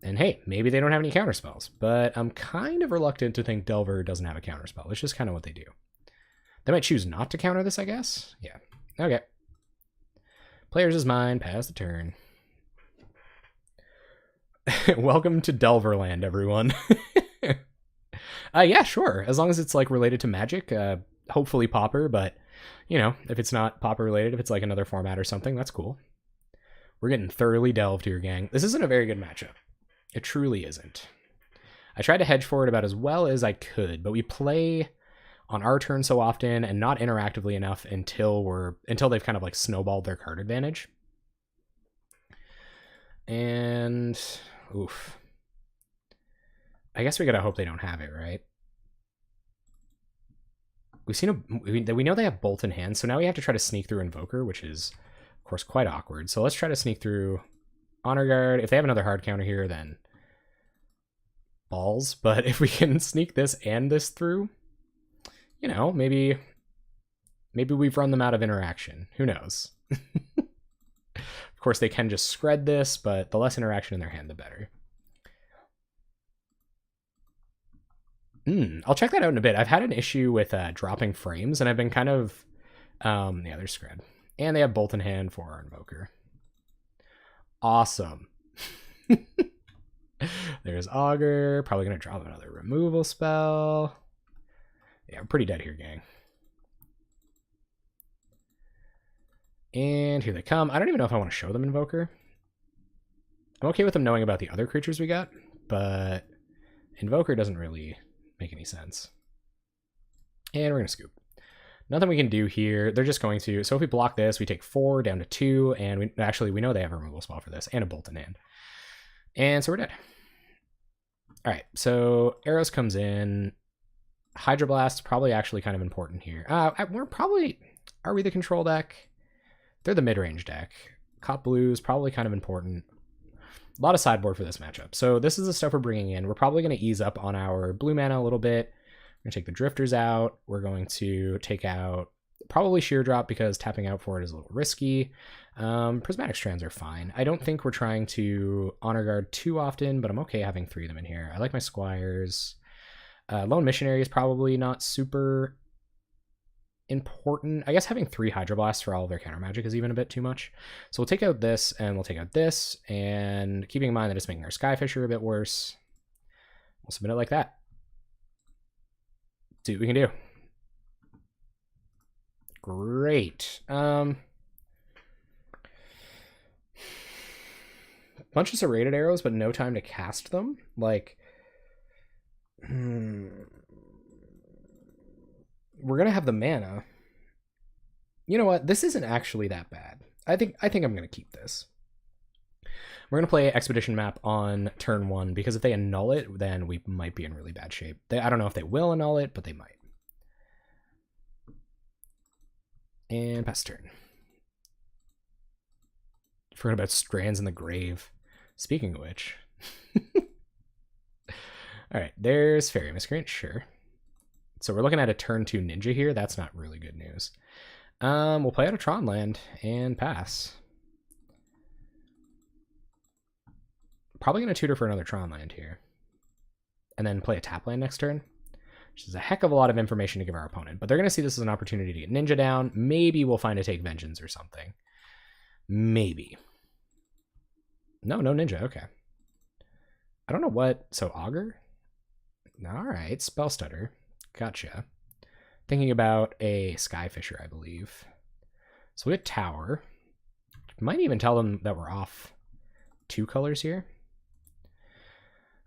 And hey, maybe they don't have any counter spells, but I'm kind of reluctant to think Delver doesn't have a counter spell. It's just kind of what they do. They might choose not to counter this, I guess. Yeah. Okay. Players is mine. Pass the turn. Welcome to Delverland, everyone. Yeah, sure. As long as it's like related to Magic, hopefully Pauper, but you know, if it's not Pauper related, if it's like another format or something, that's cool. We're getting thoroughly delved here, gang. This isn't a very good matchup. It truly isn't. I tried to hedge for it about as well as I could, but we play on our turn so often and not interactively enough until they've kind of like snowballed their card advantage. And oof. I guess we gotta hope they don't have it, right? We know they have Bolt in hand, so now we have to try to sneak through Invoker, which is, of course, quite awkward. So let's try to sneak through Honor Guard. If they have another hard counter here, then balls. But if we can sneak this and this through, you know, maybe we've run them out of interaction. Who knows? Of course, they can just Skred this, but the less interaction in their hand, the better. I'll check that out in a bit. I've had an issue with dropping frames, and I've been kind of... yeah, there's Skred. And they have Bolt in hand for our Invoker. Awesome. There's Augur. Probably going to drop another removal spell. Yeah, we're pretty dead here, gang. And here they come. I don't even know if I want to show them Invoker. I'm okay with them knowing about the other creatures we got, but Invoker doesn't really make any sense. And we're going to scoop. Nothing we can do here. They're just going to... So if we block this, we take 4 down to 2, and we know they have a removal spell for this, and a Bolt in hand. And so we're dead. All right, so Arrows comes in. Hydroblast probably actually kind of important here. We're probably... Are we the control deck? They're the mid-range deck. Cop Blues, probably kind of important. A lot of sideboard for this matchup. So this is the stuff we're bringing in. We're probably going to ease up on our blue mana a little bit. We're going to take the Drifters out. We're going to take out probably Sheer Drop because tapping out for it is a little risky. Prismatic Strands are fine. I don't think we're trying to Honor Guard too often, but I'm okay having 3 of them in here. I like my Squires. Lone Missionary is probably not super important. I guess having 3 Hydroblasts for all of their counter magic is even a bit too much. So we'll take out this and we'll take out this, and keeping in mind that it's making our Skyfisher a bit worse, we'll submit it like that. See what we can do. Great. Bunch of serrated arrows, but no time to cast them. Like, we're gonna have the mana. You know what? This isn't actually that bad. I think I'm gonna keep this. We're gonna play Expedition Map on turn 1 because if they annul it, then we might be in really bad shape. I don't know if they will annul it, but they might. And pass turn. Forgot about Strands in the Grave. Speaking of which. All right, there's Fairy Miscreant, sure. So we're looking at a turn 2 Ninja here. That's not really good news. We'll play out a Tron land and pass. Probably going to tutor for another Tron land here. And then play a tap land next turn, which is a heck of a lot of information to give our opponent. But they're going to see this as an opportunity to get Ninja down. Maybe we'll find a Take Vengeance or something. Maybe. No Ninja. Okay. I don't know what... So, Augur? All right. Spell Stutter. Gotcha. Thinking about a Skyfisher, I believe. So we get Tower. Might even tell them that we're off 2 colors here.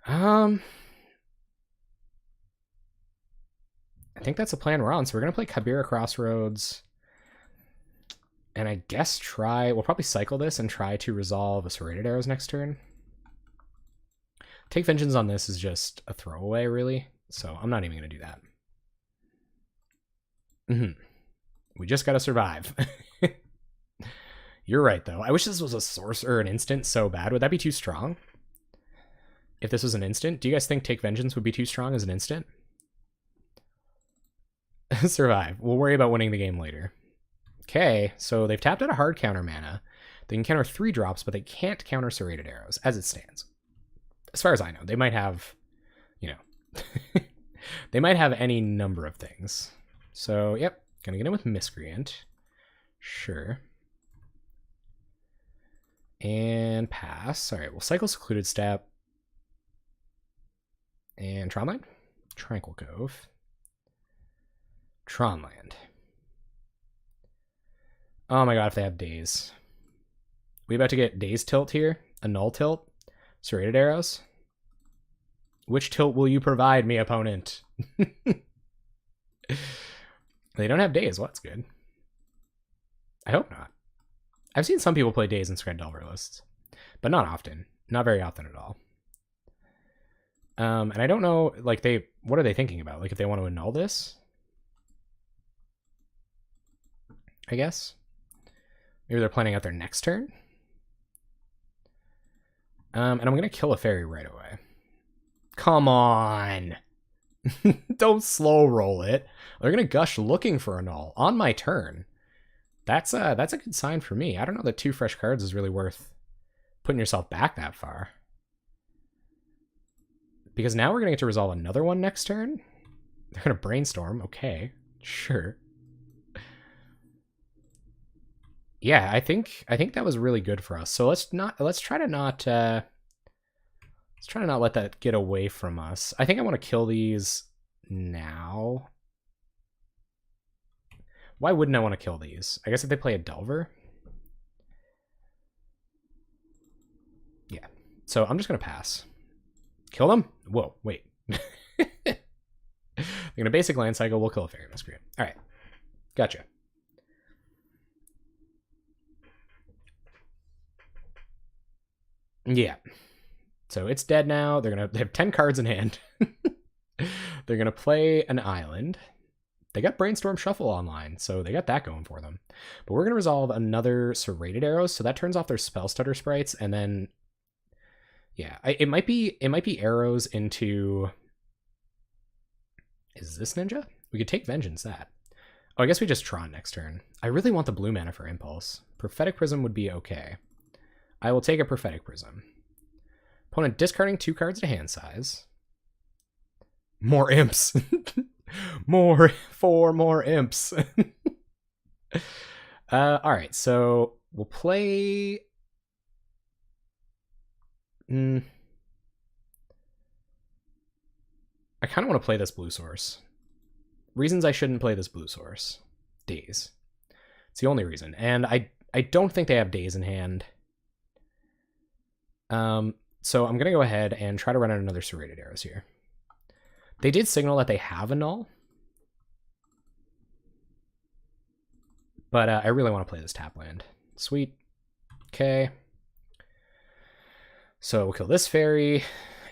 I think that's the plan we're on. So we're going to play Kabira Crossroads. And I guess we'll probably cycle this and try to resolve a Serrated Arrows next turn. Take Vengeance on this is just a throwaway, really. So I'm not even going to do that. We just got to survive. You're right, though. I wish this was a sorcerer or an instant so bad. Would that be too strong? If this was an instant? Do you guys think Take Vengeance would be too strong as an instant? Survive. We'll worry about winning the game later. Okay, so they've tapped out a hard counter mana. They can counter 3 drops, but they can't counter Serrated Arrows, as it stands. As far as I know, they might have, they might have any number of things. So, yep, gonna get in with Miscreant. Sure. And pass. All right, we'll cycle Secluded Step. And Tronland? Tranquil Cove. Tronland. Oh my god, if they have Daze. We about to get Daze Tilt here? A Null Tilt? Serrated Arrows? Which tilt will you provide me, opponent? They don't have Daze. Well, that's good. I hope not. I've seen some people play Daze in Skred Delver lists, but not often. Not very often at all. And I don't know, like, what are they thinking about? Like, if they want to annul this? I guess. Maybe they're planning out their next turn. And I'm going to kill a fairy right away. Come on. Don't slow roll it. They're going to gush looking for a null on my turn. That's a good sign for me. I don't know that 2 fresh cards is really worth putting yourself back that far. Because now we're going to get to resolve another one next turn. They're going to brainstorm. Okay, sure. Yeah, I think that was really good for us. So let's try to not let that get away from us. I think I want to kill these now. Why wouldn't I want to kill these? I guess if they play a Delver. Yeah. So I'm just gonna pass. Kill them? Whoa, wait. They're gonna basic land cycle, we'll kill a Fairy Miscreant. Alright. Gotcha. Yeah. So it's dead now. They have 10 cards in hand. They're gonna play an island. They got Brainstorm Shuffle online, so they got that going for them. But we're gonna resolve another Serrated Arrows, so that turns off their Spell Stutter sprites, and then yeah, it might be arrows into. Is this Ninja? We could take Vengeance that. Oh, I guess we just Tron next turn. I really want the blue mana for Impulse. Prophetic Prism would be okay. I will take a Prophetic Prism. Opponent discarding 2 cards to hand size. More imps. 4 more imps. Alright, so we'll play... I kind of want to play this blue source. Reasons I shouldn't play this blue source. Daze. It's the only reason. And I don't think they have Daze in hand. So I'm going to go ahead and try to run out another Serrated Arrows here. They did signal that they have a null. But I really want to play this tap land. Sweet. Okay. So we'll kill this fairy,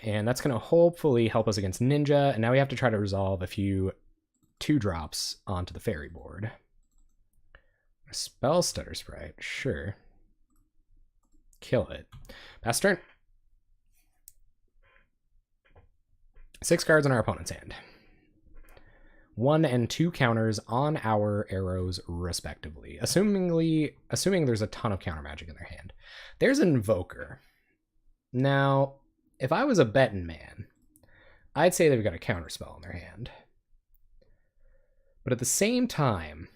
and that's going to hopefully help us against Ninja. And now we have to try to resolve a few 2-drops onto the fairy board. A Spell Stutter Sprite, sure. Kill it. Pass turn. 6 cards in our opponent's hand. 1 and 2 counters on our arrows, respectively. Assuming there's a ton of counter magic in their hand. There's an Invoker. Now, if I was a betting man, I'd say they've got a counterspell in their hand. But at the same time,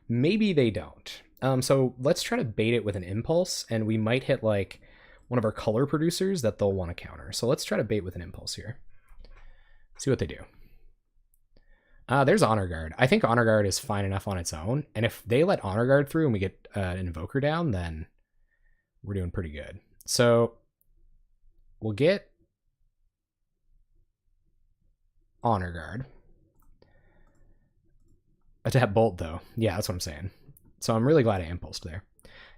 maybe they don't. So let's try to bait it with an Impulse, and we might hit like one of our color producers that they'll want to counter. So let's try to bait with an Impulse here. See what they do. There's Honor Guard. I think Honor Guard is fine enough on its own, and if they let Honor Guard through and we get an Invoker down, then we're doing pretty good. So we'll get Honor Guard. A tap Bolt, though. Yeah, that's what I'm saying. So I'm really glad I impulsed there.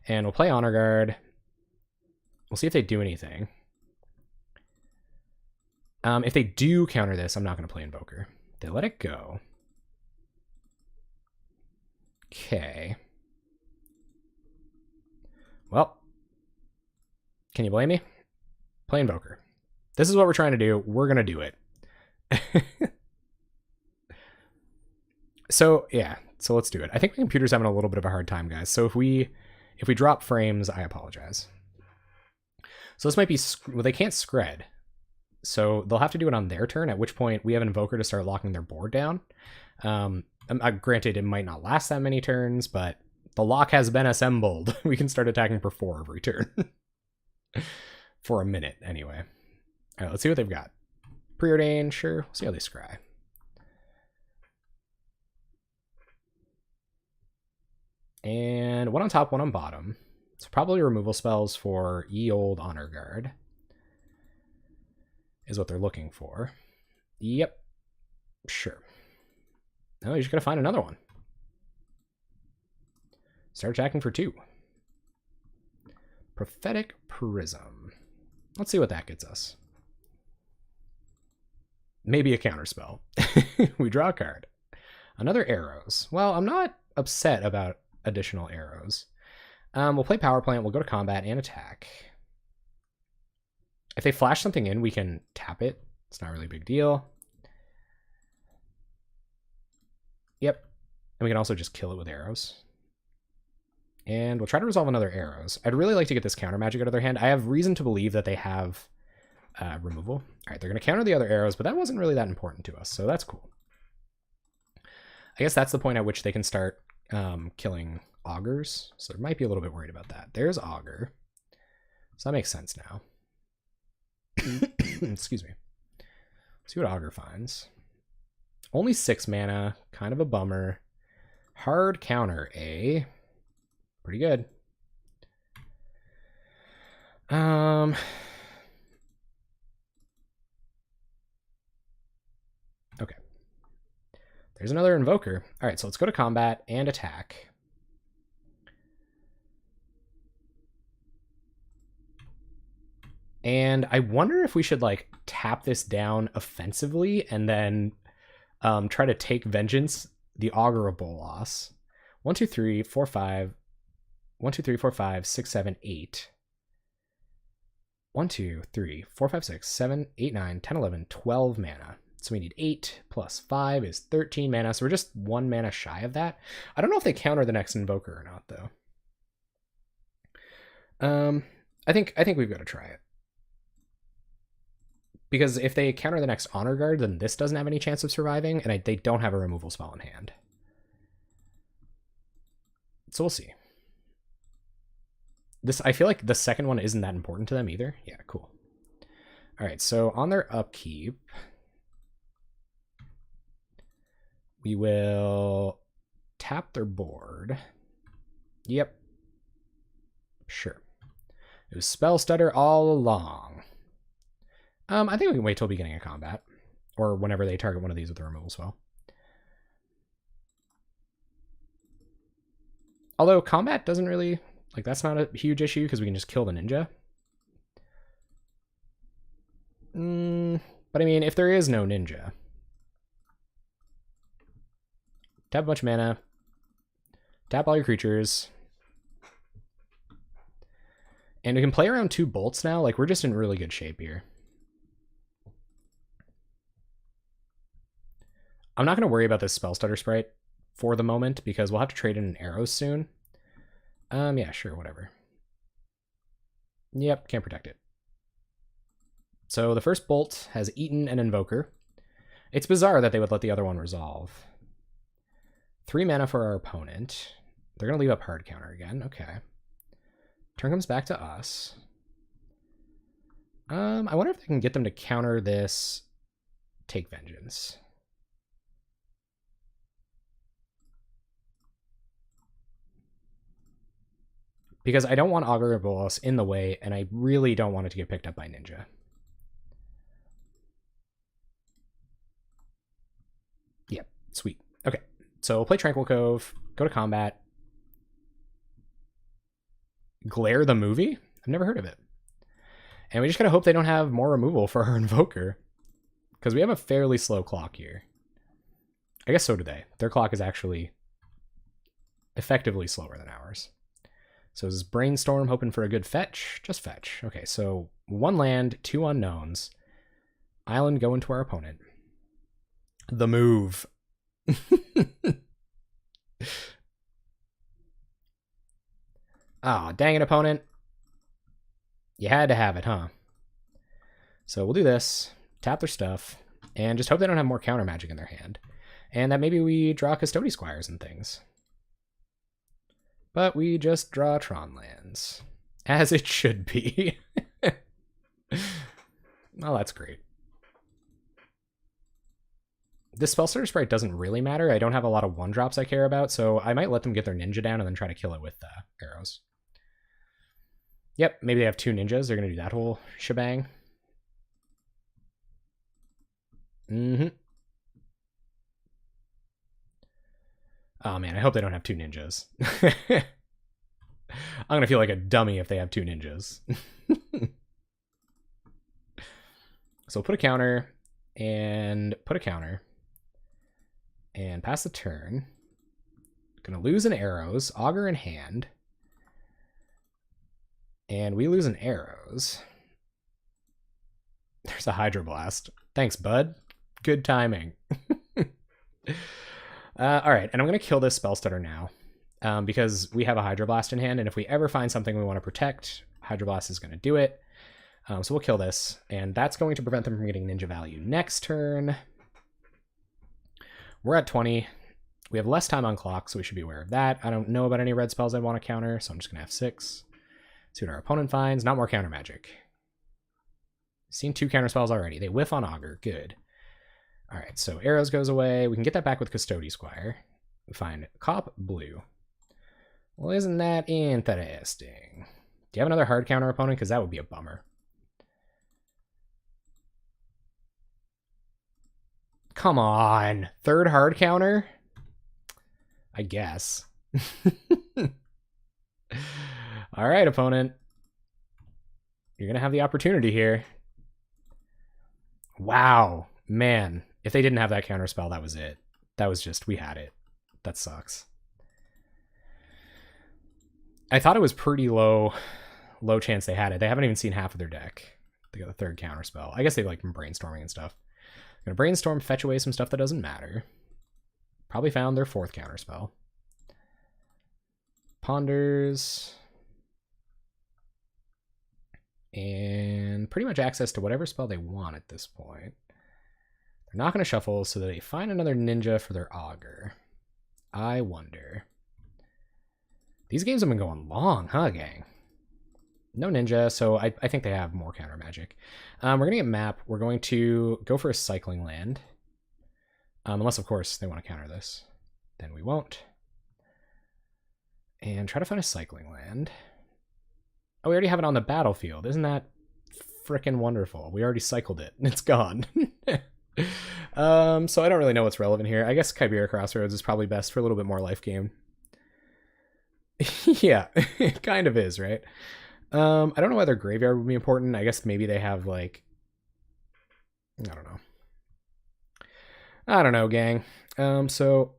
And we'll play Honor Guard. We'll see if they do anything. If they do counter this, I'm not going to play Invoker. They let it go. Okay. Well, can you blame me? Play Invoker. This is what we're trying to do. We're going to do it. So, yeah. So let's do it. I think my computer's having a little bit of a hard time, guys. So if we drop frames, I apologize. So this might be... Well, they can't Skred. So they'll have to do it on their turn, at which point we have an Invoker to start locking their board down. Granted, it might not last that many turns, but the lock has been assembled. We can start attacking for 4 every turn. For a minute, anyway. All right, let's see what they've got. Preordain, sure. We'll see how they scry. And 1 on top, 1 on bottom. So probably removal spells for ye old Honor Guard is what they're looking for. Yep. Sure. No, you're just going to find another one. Start attacking for 2. Prophetic Prism. Let's see what that gets us. Maybe a counterspell. We draw a card. Another arrows. Well, I'm not upset about additional arrows. We'll play Power Plant. We'll go to combat and attack. If they flash something in, we can tap it. It's not really a big deal. Yep. And we can also just kill it with arrows. And we'll try to resolve another arrows. I'd really like to get this counter magic out of their hand. I have reason to believe that they have removal. All right, they're going to counter the other arrows, but that wasn't really that important to us, so that's cool. I guess that's the point at which they can start killing augurs. So they might be a little bit worried about that. There's augur. So that makes sense now. Excuse me. Let's see what augur finds. Only 6 mana. Kind of a bummer. Hard counter, eh? Pretty good. Okay. There's another Invoker. All right, so let's go to combat and attack. And I wonder if we should like tap this down offensively and then try to take vengeance, the augurable loss. 1, 2, 3, 4, 5. 1, 2, 3, 4, 5, 6, 7, 8. 1, 2, 3, 4, 5, 6, 7, 8, 9, 10, 11, 12 mana. So we need 8 plus 5 is 13 mana. So we're just 1 mana shy of that. I don't know if they counter the next Invoker or not, though. I think we've got to try it. Because if they counter the next Honor Guard, then this doesn't have any chance of surviving, and they don't have a removal spell in hand. So we'll see. I feel like the second one isn't that important to them either. Yeah, cool. All right, so on their upkeep, we will tap their board. Yep. Sure. It was Spell Stutter all along. I think we can wait till beginning of combat, or whenever they target one of these with a removal spell. Although combat doesn't really, like, that's not a huge issue because we can just kill the ninja. But I mean, if there is no ninja, tap a bunch of mana, tap all your creatures, and we can play around 2 bolts now. Like, we're just in really good shape here. I'm not going to worry about this Spell Stutter Sprite for the moment because we'll have to trade in an Arrows soon. Yeah, sure, whatever. Yep, can't protect it. So the first Bolt has eaten an Invoker. It's bizarre that they would let the other one resolve. 3 mana for our opponent. They're going to leave up hard counter again. Okay. Turn comes back to us. I wonder if they can get them to counter this Take Vengeance. Because I don't want Augur of Bolas in the way, and I really don't want it to get picked up by Ninja. Yep, sweet. Okay, so we'll play Tranquil Cove, go to combat. Glare the movie? I've never heard of it. And we just gotta hope they don't have more removal for our Invoker. Because we have a fairly slow clock here. I guess so do they. Their clock is actually effectively slower than ours. So this is Brainstorm hoping for a good fetch. Just fetch. Okay, so 1 land, 2 unknowns. Island going to our opponent. The move. Ah, dang it, opponent. You had to have it, huh? So we'll do this. Tap their stuff. And just hope they don't have more counter magic in their hand. And that maybe we draw Custody Squires and things. But we just draw Tron lands. As it should be. Oh, that's great. This Spellstutter Sprite doesn't really matter. I don't have a lot of 1-drops I care about, so I might let them get their Ninja down and then try to kill it with arrows. Yep, maybe they have 2 ninjas. They're going to do that whole shebang. Mm-hmm. Oh man, I hope they don't have 2 ninjas. I'm going to feel like a dummy if they have 2 ninjas. So put a counter and put a counter. And pass the turn. Gonna lose an arrows. Augur in hand. And we lose an arrows. There's a Hydroblast. Thanks, bud. Good timing. Alright, and I'm gonna kill this Spell Stutter now. Because we have a Hydroblast in hand, and if we ever find something we want to protect, Hydroblast is gonna do it. So we'll kill this, and that's going to prevent them from getting Ninja value next turn. We're at 20. We have less time on clock, so we should be aware of that. I don't know about any red spells I want to counter, so I'm just going to have F6. See what our opponent finds. Not more counter magic. Seen 2 counter spells already. They whiff on Augur. Good. All right, so arrows goes away. We can get that back with Custody Squire. We find Cop Blue. Well, isn't that interesting? Do you have another hard counter opponent? Because that would be a bummer. Come on. 3rd hard counter? I guess. All right, opponent. You're going to have the opportunity here. Wow. Man, if they didn't have that counter spell, that was it. That was just, we had it. That sucks. I thought it was pretty low chance they had it. They haven't even seen half of their deck. They got the 3rd counter spell. I guess they like brainstorming and stuff. Gonna brainstorm, fetch away some stuff that doesn't matter. Probably found their 4th counterspell. Ponders. And pretty much access to whatever spell they want at this point. They're not going to shuffle, so they find another ninja for their Augur. I wonder. These games have been going long, huh, gang? No ninja, so I think they have more counter magic. We're going to get map. We're going to go for a cycling land. Unless, of course, they want to counter this. Then we won't. And try to find a cycling land. Oh, we already have it on the battlefield. Isn't that frickin' wonderful? We already cycled it. It's gone. So I don't really know what's relevant here. I guess Chimera Crossroads is probably best for a little bit more life game. Yeah, it kind of is, right? I don't know why their graveyard would be important. I guess maybe they have, like... I don't know, gang. So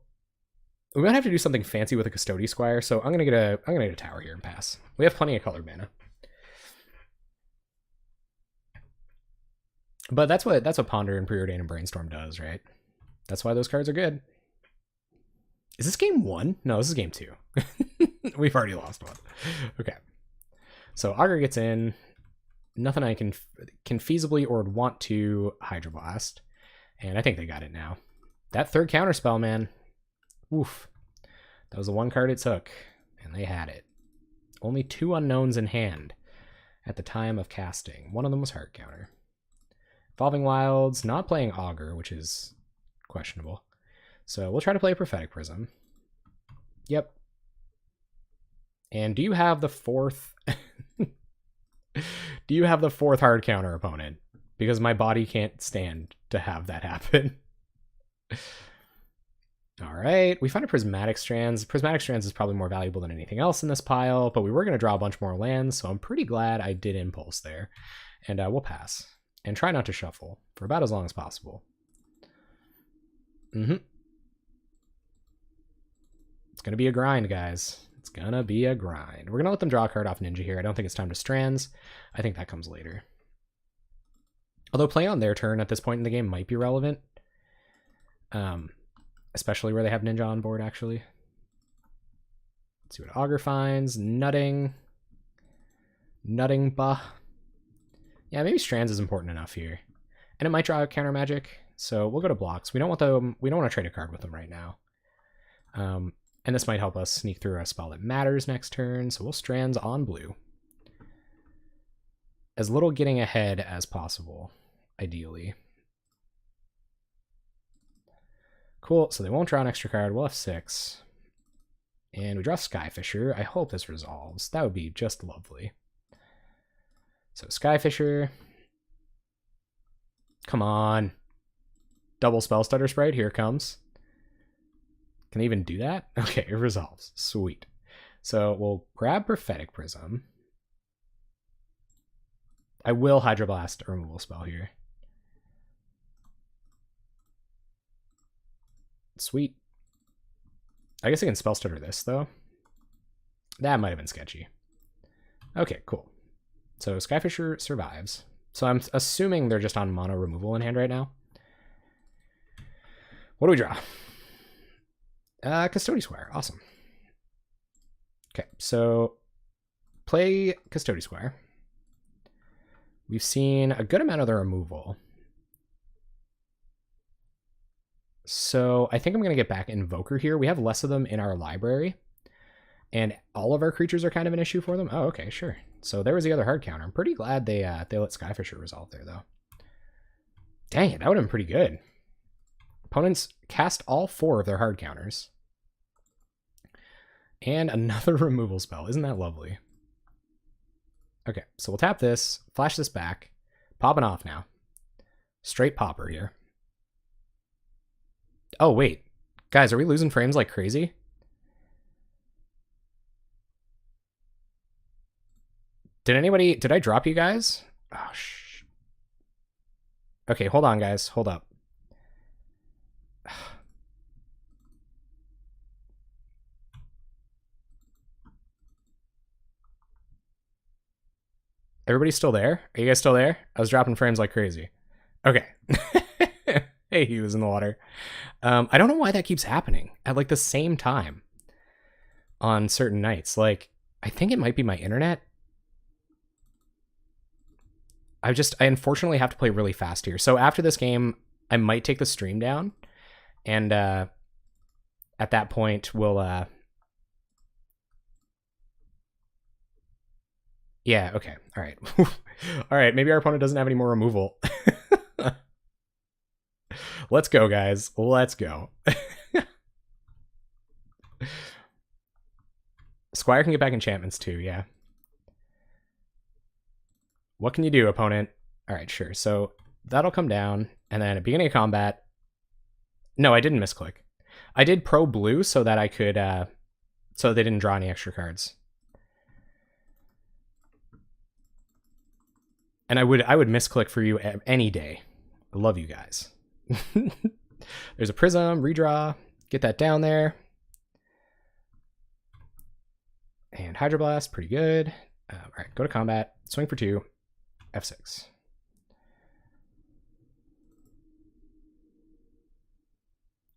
we might have to do something fancy with a Custody Squire, so I'm gonna get a tower here and pass. We have plenty of colored mana. But that's what Ponder and Preordain and Brainstorm does, right? That's why those cards are good. Is this game 1? No, this is game 2. We've already lost one. Okay. So Augur gets in. Nothing I can feasibly or would want to Hydroblast. And I think they got it now. That third counterspell, man. Oof. That was the one card it took. And they had it. Only 2 unknowns in hand at the time of casting. One of them was Heart Counter. Evolving Wilds, not playing Augur, which is questionable. So we'll try to play Prophetic Prism. Yep. And do you have the 4th... do you have the 4th hard counter opponent? Because my body can't stand to have that happen. All right, we found a Prismatic Strands. Prismatic Strands is probably more valuable than anything else in this pile, but we were going to draw a bunch more lands, so I'm pretty glad I did Impulse there. And we'll pass. And try not to shuffle for about as long as possible. It's going to be a grind, guys. It's going to be a grind. We're going to let them draw a card off Ninja here. I don't think it's time to Strands. I think that comes later. Although play on their turn at this point in the game might be relevant. Especially where they have Ninja on board, actually. Let's see what Augur finds. Nutting. Nutting bah. Yeah, maybe Strands is important enough here. And it might draw a counter magic. So we'll go to blocks. We don't want to trade a card with them right now. And this might help us sneak through a spell that matters next turn. So we'll Strands on blue. As little getting ahead as possible, ideally. Cool, so they won't draw an extra card. We'll have 6. And we draw Skyfisher. I hope this resolves. That would be just lovely. So Skyfisher. Come on. Double Spell Stutter Sprite. Here it comes. Can they even do that? Okay, it resolves. Sweet. So we'll grab Prophetic Prism. I will Hydroblast a removal spell here. Sweet. I guess I can Spell Stutter this, though. That might have been sketchy. Okay, cool. So Skyfisher survives. So I'm assuming they're just on mono removal in hand right now. What do we draw? Custody Squire. Awesome. Okay, so play Custody Squire. We've seen a good amount of the removal. So I think I'm going to get back Invoker here. We have less of them in our library. And all of our creatures are kind of an issue for them. Oh, okay, sure. So there was the other hard counter. I'm pretty glad they let Skyfisher resolve there, though. Dang it, that would have been pretty good. Opponents cast all 4 of their hard counters. And another removal spell. Isn't that lovely? Okay, so we'll tap this, flash this back. Popping off now. Straight Pauper here. Oh, wait. Guys, are we losing frames like crazy? Did I drop you guys? Oh, shh. Okay, hold on, guys. Hold up. Everybody still there? Are you guys still there? I was dropping frames like crazy. Okay. Hey, he was in the water. I don't know why that keeps happening at like the same time on certain nights. Like, I think it might be my internet. I unfortunately have to play really fast here. So after this game, I might take the stream down. And at that point, we'll... Yeah, okay. All right. All right, maybe our opponent doesn't have any more removal. Let's go, guys. Let's go. Squire can get back enchantments too, yeah. What can you do, opponent? All right, sure. So that'll come down, and then at beginning of combat... No, I didn't misclick. I did pro blue so that I could... so they didn't draw any extra cards. And I would misclick for you any day. I love you guys. There's a Prism, redraw, get that down there. And Hydroblast, pretty good. All right, go to combat, swing for 2, F6.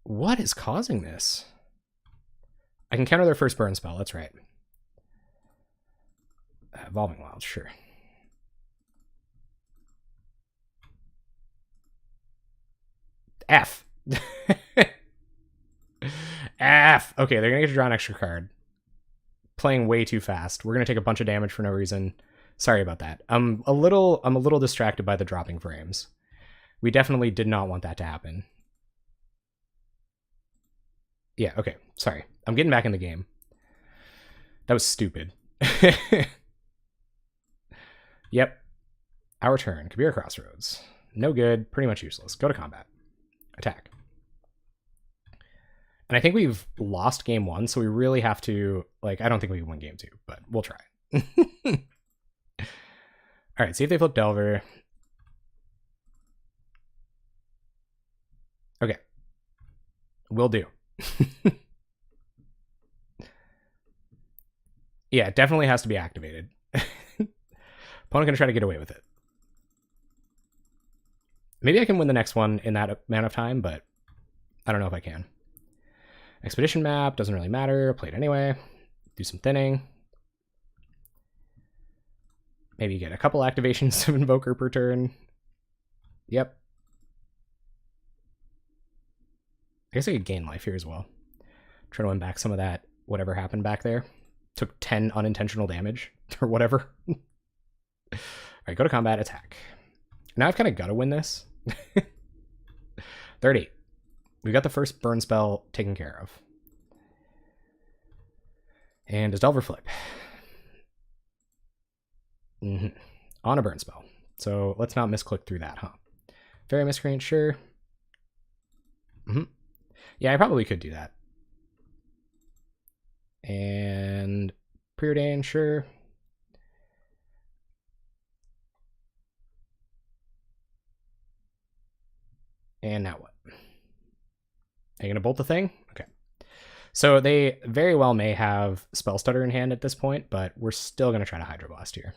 What is causing this? I can counter their first burn spell, that's right. Evolving Wild, sure. F. F. Okay, they're gonna get to draw an extra card. Playing way too fast. We're gonna take a bunch of damage for no reason. Sorry about that. I'm a little distracted by the dropping frames. We definitely did not want that to happen. Yeah, okay. Sorry. I'm getting back in the game. That was stupid. Yep. Our turn. Kabir Crossroads. No good. Pretty much useless. Go to combat. Attack. And I think we've lost game 1, so we really have to... Like, I don't think we can win game 2, but we'll try. Alright, see if they flip Delver. Okay. Will do. Yeah, it definitely has to be activated. Opponent gonna try to get away with it. Maybe I can win the next one in that amount of time, but I don't know if I can. Expedition map, doesn't really matter. Play it anyway. Do some thinning. Maybe get a couple activations of Invoker per turn. Yep. I guess I could gain life here as well. Try to win back some of that, whatever happened back there. Took 10 unintentional damage, or whatever. Alright, go to combat, attack. Now I've kind of got to win this. 30. We got the first burn spell taken care of. And does Delver flip? On a burn spell. So let's not misclick through that, huh? Fairy Miscreant, sure. Yeah, I probably could do that. And Preordain, sure. And now what? Are you going to bolt the thing? Okay. So they very well may have Spell Stutter in hand at this point, but we're still going to try to Hydroblast here.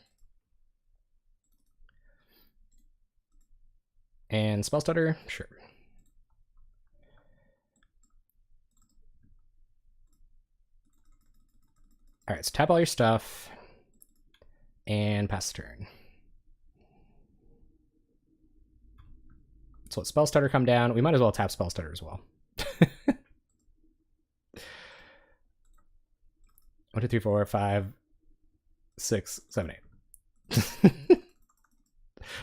And Spell Stutter? Sure. Alright, so tap all your stuff. And pass the turn. So let Spell Stutter come down. We might as well tap Spell Stutter as well. 1, 2, 3, 4, 5, 6, 7, 8.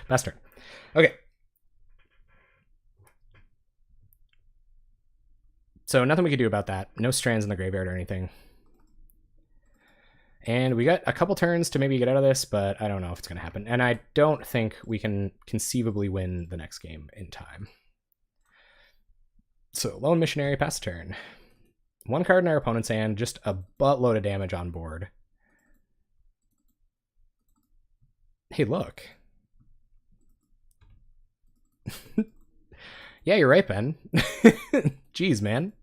Last turn. Okay. So nothing we can do about that. No strands in the graveyard or anything. And we got a couple turns to maybe get out of this, but I don't know if it's going to happen. And I don't think we can conceivably win the next game in time. So Lone Missionary, pass the turn. 1 card in our opponent's hand, just a buttload of damage on board. Hey, look. Yeah, you're right, Ben. Jeez, man.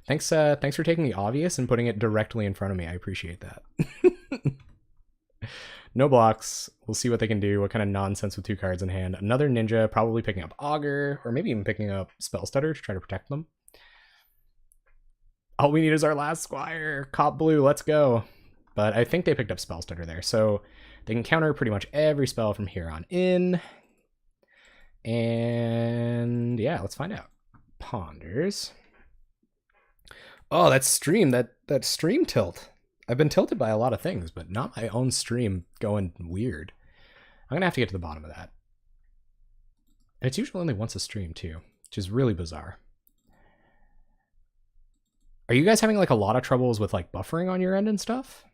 Thanks for taking the obvious and putting it directly in front of me. I appreciate that. No blocks. We'll see what they can do. What kind of nonsense with 2 cards in hand. Another ninja, probably picking up Augur, or maybe even picking up Spell Stutter to try to protect them. All we need is our last Squire. Cop blue, let's go. But I think they picked up Spell Stutter there, so they can counter pretty much every spell from here on in. And yeah, let's find out. Ponders. Oh, that stream, that stream tilt. I've been tilted by a lot of things, but not my own stream going weird. I'm going to have to get to the bottom of that. And it's usually only once a stream, too, which is really bizarre. Are you guys having, like, a lot of troubles with, like, buffering on your end and stuff?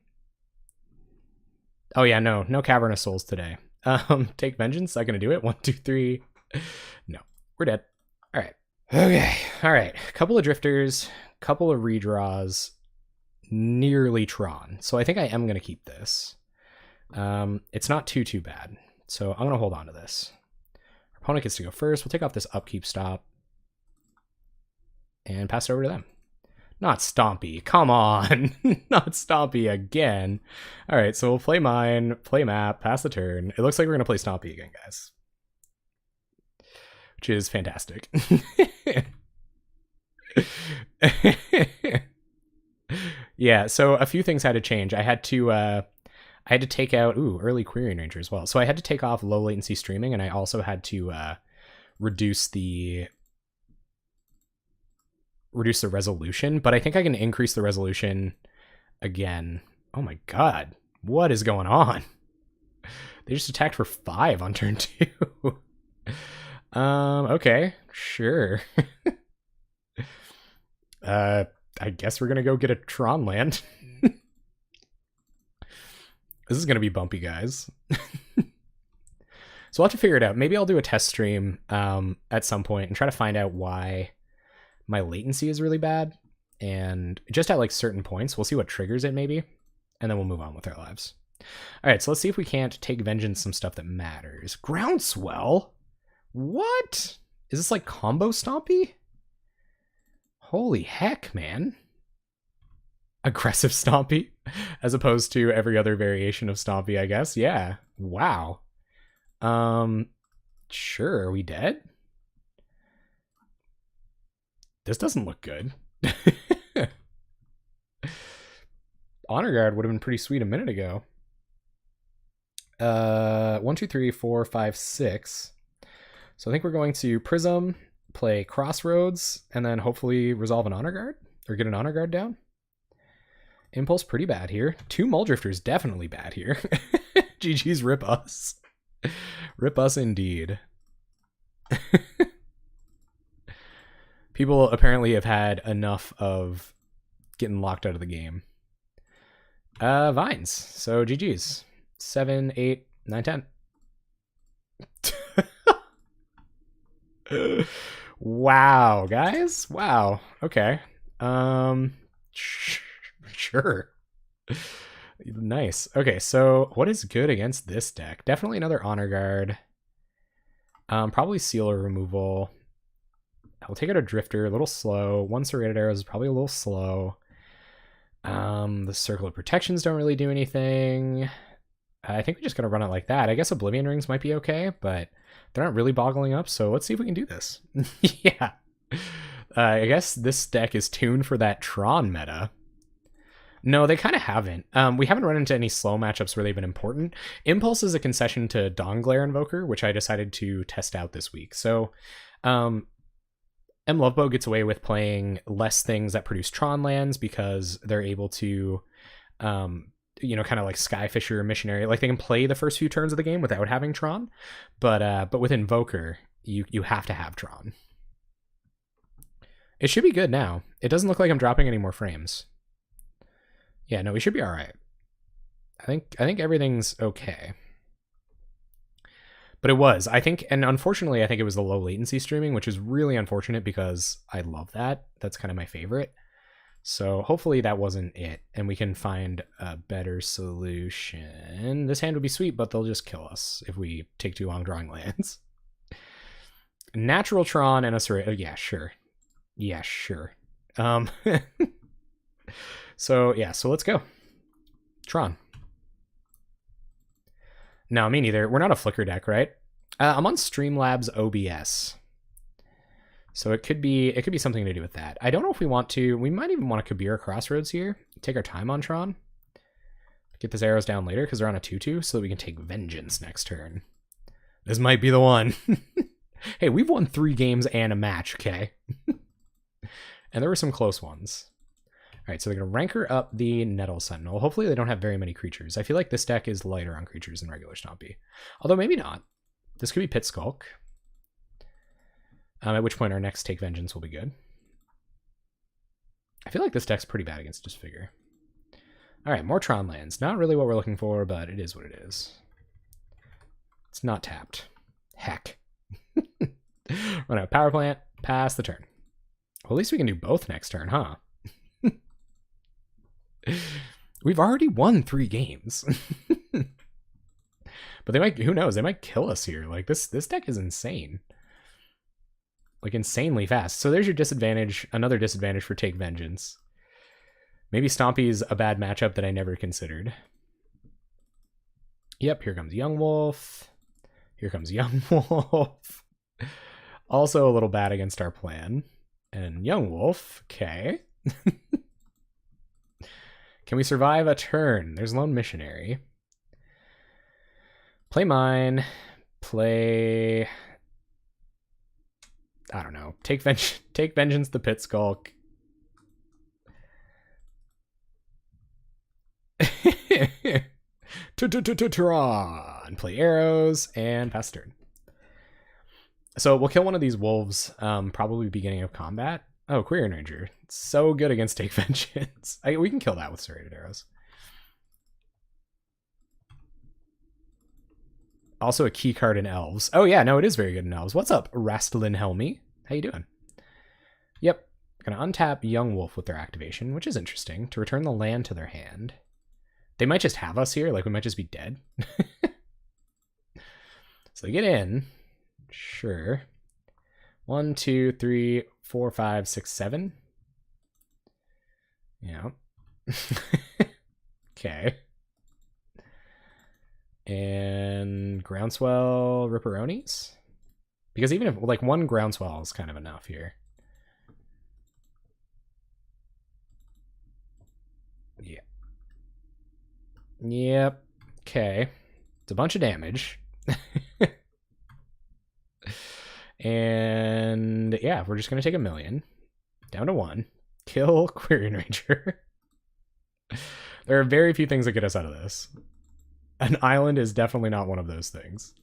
Oh, yeah, no Cavernous Souls today. Take Vengeance, not going to do it. 1, 2, 3. No, we're dead. All right. Okay, all right. Couple of Drifters, couple of redraws, nearly Tron. So I think I am going to keep this. It's not too bad. So I'm going to hold on to this. Our opponent gets to go first. We'll take off this upkeep stop and pass it over to them. Not Stompy. Come on. Not Stompy again. All right, so we'll play mine, play map, pass the turn. It looks like we're going to play Stompy again, guys. Which is fantastic. Yeah, so a few things had to change. I had to take out early Querying Ranger as well. So I had to take off low latency streaming, and I also had to reduce the resolution, but I think I can increase the resolution again. Oh my god, what is going on? They just attacked for 5 on turn 2. Okay, sure. I guess we're gonna go get a Tron land. This is gonna be bumpy, guys. So I'll have to figure it out. Maybe I'll do a test stream at some point and try to find out why my latency is really bad. And just at like certain points, we'll see what triggers it maybe, and then we'll move on with our lives. All right, so let's see if we can't take vengeance some stuff that matters. Groundswell? What? Is this like combo Stompy? Holy heck, man. Aggressive Stompy, as opposed to every other variation of Stompy, I guess. Yeah. Wow. Sure, are we dead? This doesn't look good. Honor Guard would have been pretty sweet a minute ago. 1, 2, 3, 4, 5, 6. So I think we're going to Prism, play Crossroads, and then hopefully resolve an Honor Guard, or get an Honor Guard down. Impulse pretty bad here. 2 Muldrifters definitely bad here. GG's, rip us. Rip us indeed. People apparently have had enough of getting locked out of the game. Vines. So GG's. 7, 8, 9, 10. Wow, guys. Wow. Okay. Sure. Nice. Okay, so what is good against this deck? Definitely another Honor Guard. Probably Sealer removal. I'll take out a Drifter, a little slow. 1 Serrated Arrows is probably a little slow. The Circle of Protections don't really do anything. I think we just gotta run it like that. I guess Oblivion Rings might be okay, but they're not really boggling up, so let's see if we can do this. Yeah. I guess this deck is tuned for that Tron meta. No, they kind of haven't. We haven't run into any slow matchups where they've been important. Impulse is a concession to Dawnglare Invoker, which I decided to test out this week. So M Lovebow gets away with playing less things that produce Tron lands because they're able to, kind of like Skyfisher or Missionary. Like they can play the first few turns of the game without having Tron, but with Invoker, you have to have Tron. It should be good now. It doesn't look like I'm dropping any more frames. Yeah, no, we should be all right. I think everything's okay. But it was, I think, and unfortunately, I think it was the low latency streaming, which is really unfortunate because I love that. That's kind of my favorite. So hopefully that wasn't it, and we can find a better solution. This hand would be sweet, but they'll just kill us if we take too long drawing lands. Natural Tron and a Serrated. Yeah, sure. Yeah, sure. So yeah, so let's go. Tron. No, me neither. We're not a Flicker deck, right? I'm on Streamlabs OBS. So it could be something to do with that. I don't know if we want to. We might even want to Kabira Crossroads here. Take our time on Tron. Get those arrows down later because they're on a 2/2 so that we can take Vengeance next turn. This might be the one. Hey, we've won 3 games and a match, okay? And there were some close ones. All right, so they're going to Rancor up the Nettle Sentinel. Hopefully they don't have very many creatures. I feel like this deck is lighter on creatures than regular Stompy. Although maybe not. This could be Pit Skulk. At which point our next Take Vengeance will be good. I feel like this deck's pretty bad against Disfigure. All right, more Tron lands. Not really what we're looking for, but it is what it is. It's not tapped. Heck. Run out Power Plant, pass the turn. Well, at least we can do both next turn, huh? We've already won 3 games. But they might, who knows, they might kill us here. Like this deck is insane. Like insanely fast. So there's your disadvantage, another disadvantage for Take Vengeance. Maybe Stompy's a bad matchup that I never considered. Yep, here comes Young Wolf. Here comes Young Wolf. Also a little bad against our plan. And Young Wolf, okay. Can we survive a turn? There's Lone Missionary. Play mine. Play... I don't know. Take Vengeance the Pit Skulk. Tron. Play arrows and pass turn. So we'll kill one of these wolves, probably beginning of combat. Oh, Query Ranger. So good against Take Vengeance. We can kill that with serrated arrows. Also a key card in Elves. Oh yeah, no, it is very good in Elves. What's up, Rastlin Helmy? How you doing? Yep. Gonna untap Young Wolf with their activation, which is interesting, to return the land to their hand. They might just have us here, like we might just be dead. So they get in. Sure. 1, 2, 3, 4, 5, 6, 7. Yeah. Okay. And Groundswell Ripperonis? Because even if, like, one Groundswell is kind of enough here. Yeah. Yep. Okay. It's a bunch of damage. And yeah, we're just going to take 1,000,000. Down to 1. Kill Query Ranger. There are very few things that get us out of this. An island is definitely not one of those things.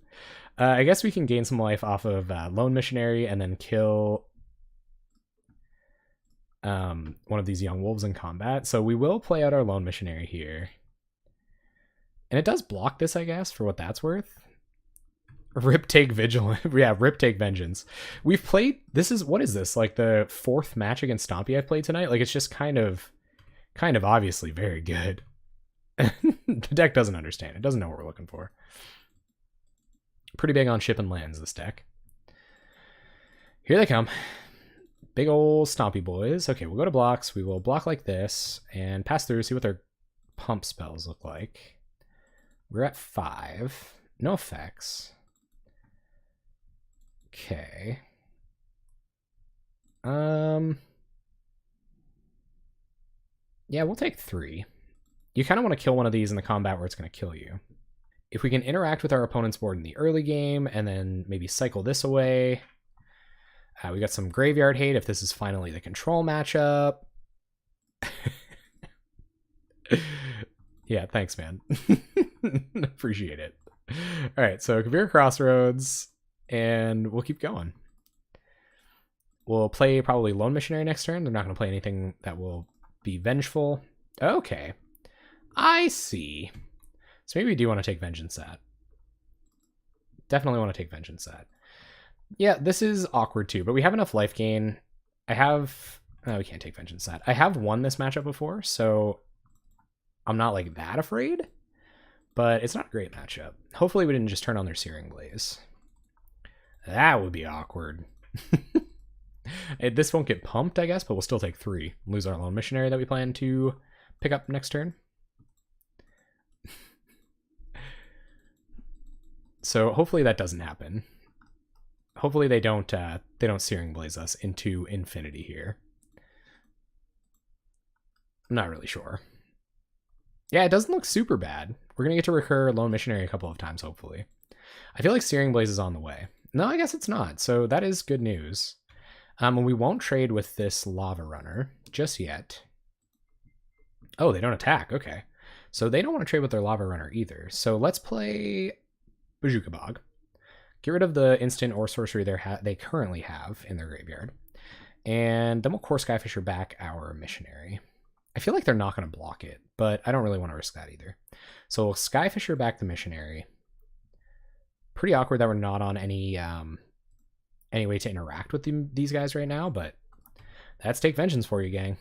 I guess we can gain some life off of Lone Missionary and then kill one of these Young Wolves in combat. So we will play out our Lone Missionary here. And it does block this, I guess, for what that's worth. Rip Take Vigilant. Yeah, Rip Take Vengeance. We've played... What is this? Like the 4th match against Stompy I've played tonight? Like it's just kind of obviously very good. The deck doesn't understand. It doesn't know what we're looking for. Pretty big on ship and lands, this deck. Here they come. Big old Stompy boys. Okay, we'll go to blocks. We will block like this and pass through, see what their pump spells look like. We're at 5. No effects. Okay. Yeah, we'll take 3. You kind of want to kill one of these in the combat where it's going to kill you. If we can interact with our opponent's board in the early game and then maybe cycle this away. We got some graveyard hate if this is finally the control matchup. Yeah, thanks, man. Appreciate it. All right, so Kavir Crossroads, and we'll keep going. We'll play probably Lone Missionary next turn. They're not going to play anything that will be vengeful. Okay. I see. So maybe we do want to take Vengeance at. Definitely want to take Vengeance at. Yeah, this is awkward too, but we have enough life gain. I have... No, we can't take Vengeance at. I have won this matchup before, so I'm not like that afraid, but it's not a great matchup. Hopefully we didn't just turn on their Searing Blaze. That would be awkward. This won't get pumped, I guess, but we'll still take 3. Lose our Lone Missionary that we plan to pick up next turn. So hopefully that doesn't happen. Hopefully they don't Searing Blaze us into infinity here. I'm not really sure. Yeah, it doesn't look super bad. We're gonna get to recur Lone Missionary a couple of times, hopefully. I feel like Searing Blaze is on the way. No, I guess it's not. So that is good news. And we won't trade with this Lava Runner just yet. Oh, they don't attack. Okay. So they don't want to trade with their Lava Runner either. So let's play Bojuka Bog. Get rid of the instant or sorcery they currently have in their graveyard. And then we'll core Skyfisher back our Missionary. I feel like they're not going to block it, but I don't really want to risk that either. So we'll Skyfisher back the Missionary. Pretty awkward that we're not on any way to interact with these guys right now, but that's Take Vengeance for you, gang.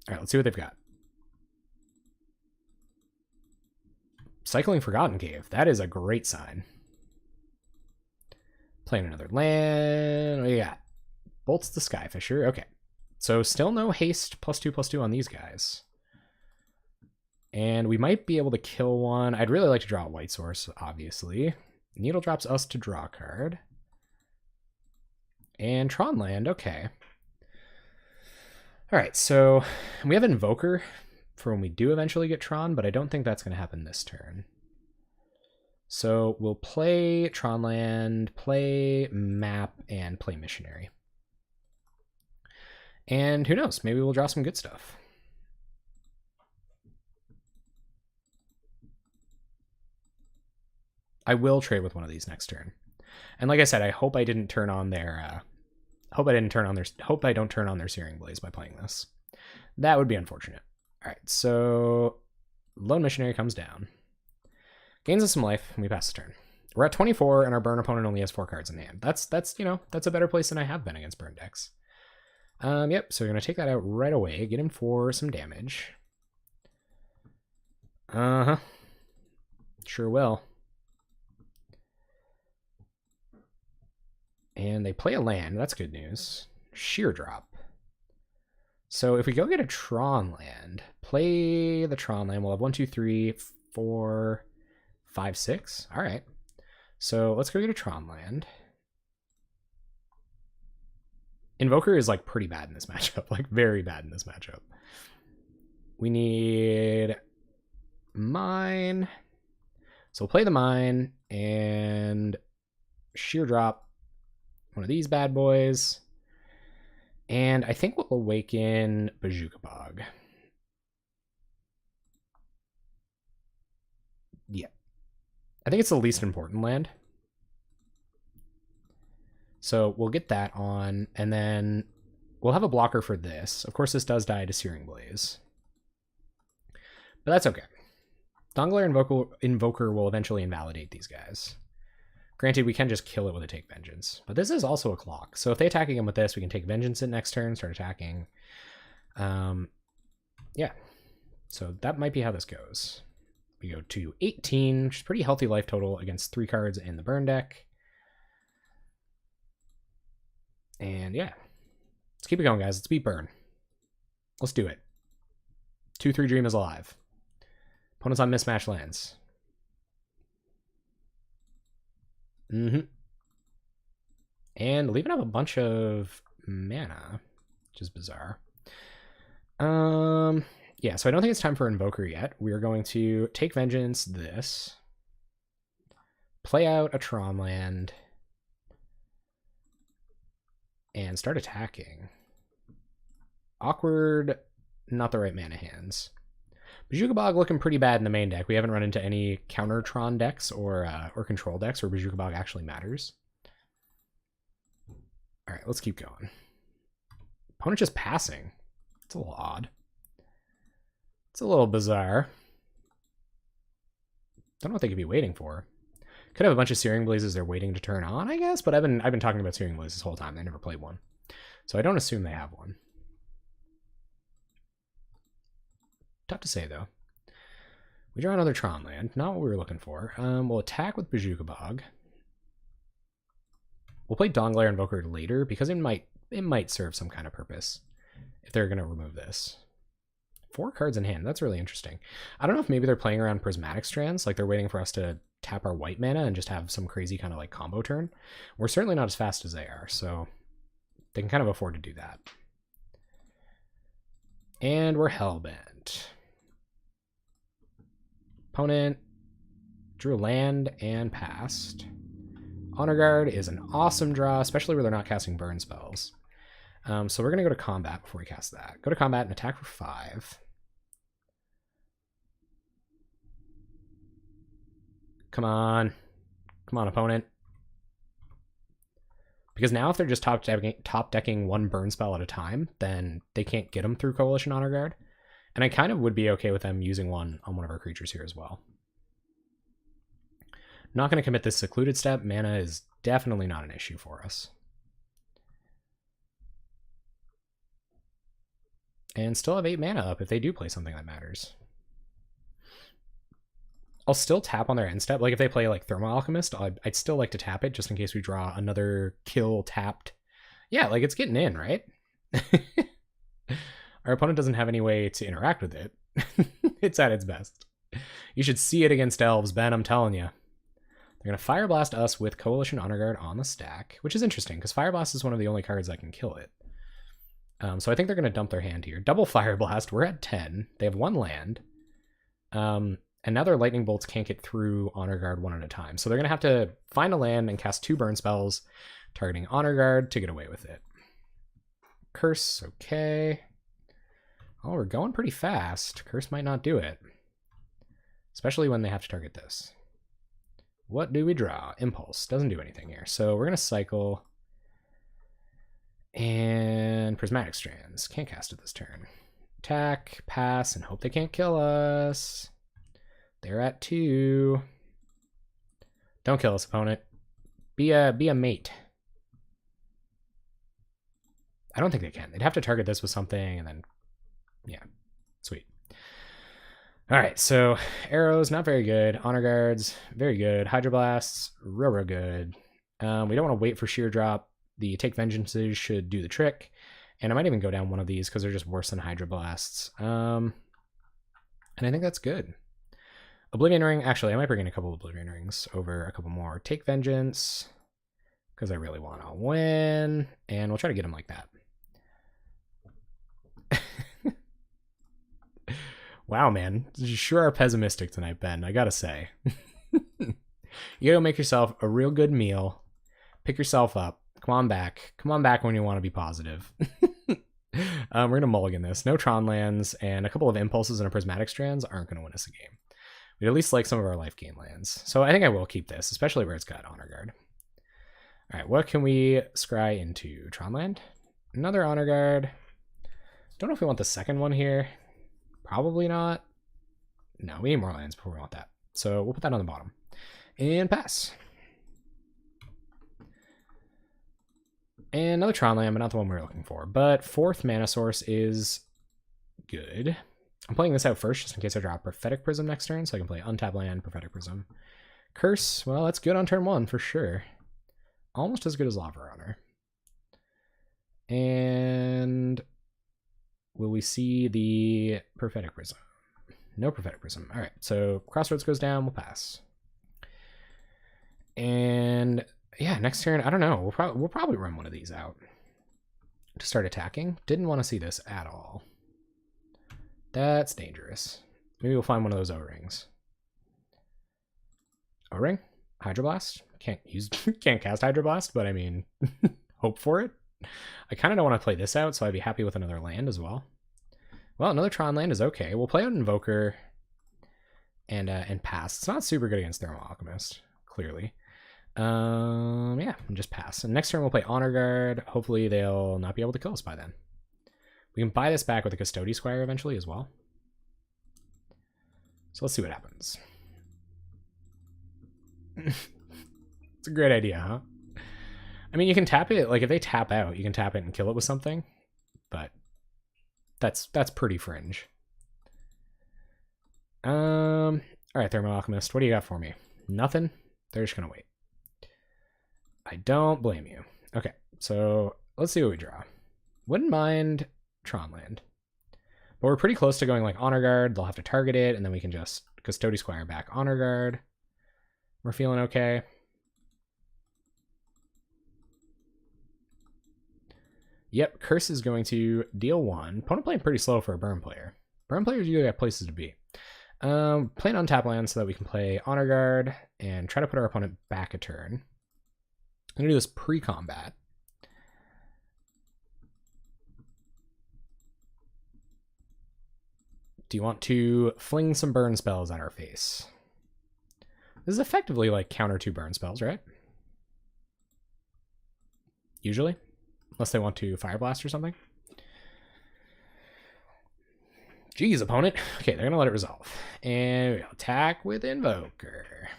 All right, let's see what they've got. Cycling Forgotten Cave. That is a great sign. Playing another land. What do you got? Bolts the Skyfisher. Okay. So still no haste +2/+2 on these guys. And we might be able to kill one. I'd really like to draw a white source, obviously. Needle drops us to draw a card. And Tron land, okay. All right, so we have Invoker for when we do eventually get Tron, but I don't think that's going to happen this turn. So we'll play Tron land, play map, and play missionary. And who knows, maybe we'll draw some good stuff. I will trade with one of these next turn. And like I said, I hope I didn't turn on their hope I don't turn on their Searing Blaze by playing this. That would be unfortunate. All right, so Lone Missionary comes down. Gains us some life, and we pass the turn. We're at 24, and our burn opponent only has 4 cards in hand. That's a better place than I have been against burn decks. Yep, so we're going to take that out right away, get him for some damage. Uh-huh. Sure will. And they play a land. That's good news. Sheer drop. So if we go get a Tron land, play the Tron land, we'll have 1, 2, 3, 4, 5, 6. All right. So let's go get a Tron land. Invoker is like pretty bad in this matchup, like very bad in this matchup. We need mine. So we'll play the mine and sheer drop one of these bad boys. And I think we'll awaken Bazooka Bog. Yeah. I think it's the least important land. So we'll get that on, and then we'll have a blocker for this. Of course, this does die to Searing Blaze. But that's okay. Dawnglare Invoker will eventually invalidate these guys. Granted, we can just kill it with a Take Vengeance. But this is also a clock. So if they attack again with this, we can Take Vengeance in next turn, start attacking. Yeah. So that might be how this goes. We go to 18, which is pretty healthy life total against 3 cards in the burn deck. And yeah. Let's keep it going, guys. Let's beat burn. Let's do it. 2-3 Dream is alive. Opponents on mismatched lands. And leaving up a bunch of mana, which is bizarre. Yeah, so I don't think it's time for Invoker yet. We are going to Take Vengeance this. Play out a Tron land. And start attacking. Awkward, not the right mana hands. Bazooka Bog looking pretty bad in the main deck. We haven't run into any counter Tron decks or control decks where Bazooka Bog actually matters. All right, let's keep going. Opponent just passing. It's a little odd. It's a little bizarre. Don't know what they could be waiting for. Could have a bunch of Searing Blazes they're waiting to turn on, I guess, but I've been talking about Searing Blazes this whole time. They never played one. So I don't assume they have one. Tough to say, though. We draw another Tron land. Not what we were looking for. We'll attack with Bazooka Bog. We'll play Dawnglare Invoker later because it might serve some kind of purpose if they're going to remove this. 4 cards in hand. That's really interesting. I don't know if maybe they're playing around Prismatic Strands, like they're waiting for us to tap our white mana and just have some crazy kind of like combo turn. We're certainly not as fast as they are, so they can kind of afford to do that. And we're Hellbent. Opponent drew a land and passed. Honor Guard is an awesome draw, especially where they're not casting burn spells. So we're going to go to combat before we cast that. Go to combat and attack for 5. Come on. Come on, opponent. Because now if they're just top decking 1 burn spell at a time, then they can't get them through Coalition Honor Guard. And I kind of would be okay with them using one on one of our creatures here as well. Not going to commit this secluded step. Mana is definitely not an issue for us. And still have 8 mana up if they do play something that matters. I'll still tap on their end step. Like if they play like Thermal Alchemist, I'd still like to tap it just in case we draw another kill tapped. Yeah, like it's getting in, right? Our opponent doesn't have any way to interact with it. It's at its best. You should see it against elves, Ben, I'm telling you. They're going to Fire Blast us with Coalition Honor Guard on the stack, which is interesting because Fire Blast is one of the only cards that can kill it. So I think they're going to dump their hand here. Double Fire Blast. We're at 10. They have 1 land. And now their Lightning Bolts can't get through Honor Guard 1 at a time. So they're going to have to find a land and cast 2 burn spells, targeting Honor Guard to get away with it. Curse, okay. Oh, we're going pretty fast. Curse might not do it. Especially when they have to target this. What do we draw? Impulse. Doesn't do anything here. So we're going to cycle. And Prismatic Strands. Can't cast it this turn. Attack, pass, and hope they can't kill us. They're at 2. Don't kill us, opponent. Be a mate. I don't think they can. They'd have to target this with something, and then... yeah. Sweet. Alright, so arrows, not very good. Honor Guards, very good. Hydroblasts, real good. We don't want to wait for Sheer Drop. The Take Vengeances should do the trick. And I might even go down one of these because they're just worse than Hydroblasts. And I think that's good. Oblivion Ring, actually, I might bring in a couple of Oblivion Rings over a couple more. Take Vengeance, because I really want to win. And we'll try to get them like that. Wow, man. You sure are pessimistic tonight, Ben, I gotta say. You gotta make yourself a real good meal. Pick yourself up. Come on back. Come on back when you want to be positive. We're going to mulligan this. No Tron lands and a couple of Impulses and a Prismatic Strands aren't going to win us a game. We'd at least like some of our life gain lands. So I think I will keep this, especially where it's got Honor Guard. All right, what can we scry into? Tron land? Another Honor Guard. Don't know if we want the second one here. Probably not. No, we need more lands before we want that. So we'll put that on the bottom. And pass. And another Tron land, but not the one we were looking for. But 4th mana source is good. I'm playing this out first, just in case I draw Prophetic Prism next turn, so I can play Untap Land, Prophetic Prism. Curse, well, that's good on turn 1, for sure. Almost as good as Lava Runner. And will we see the Prophetic Prism? No Prophetic Prism. All right, so Crossroads goes down, we'll pass. And... yeah, next turn, I don't know. We'll probably run one of these out to start attacking. Didn't want to see this at all. That's dangerous. Maybe we'll find one of those O-rings. O-ring? Hydroblast? Can't cast Hydroblast, but I mean, hope for it. I kind of don't want to play this out, so I'd be happy with another land as well. Well, another Tron land is okay. We'll play out Invoker and pass. It's not super good against Thermal Alchemist, clearly. Yeah, and just pass. And next turn we'll play Honor Guard. Hopefully they'll not be able to kill us by then. We can buy this back with a Custody Squire eventually as well. So let's see what happens. It's a great idea, huh? I mean, you can tap it, like if they tap out, you can tap it and kill it with something, but that's pretty fringe. All right, Thermal Alchemist, what do you got for me? Nothing? They're just gonna wait. I don't blame you. Okay, so let's see what we draw. Wouldn't mind Tron land. But we're pretty close to going like Honor Guard. They'll have to target it, and then we can just Custody Squire back Honor Guard. We're feeling okay. Yep, Curse is going to deal 1. Opponent playing pretty slow for a burn player. Burn players usually have places to be. Playing untap land so that we can play Honor Guard and try to put our opponent back a turn. I'm going to do this pre-combat. Do you want to fling some burn spells at our face? This is effectively like counter 2 burn spells, right? Usually. Unless they want to Fire Blast or something. Jeez, opponent. Okay, they're going to let it resolve. And we'll attack with Invoker.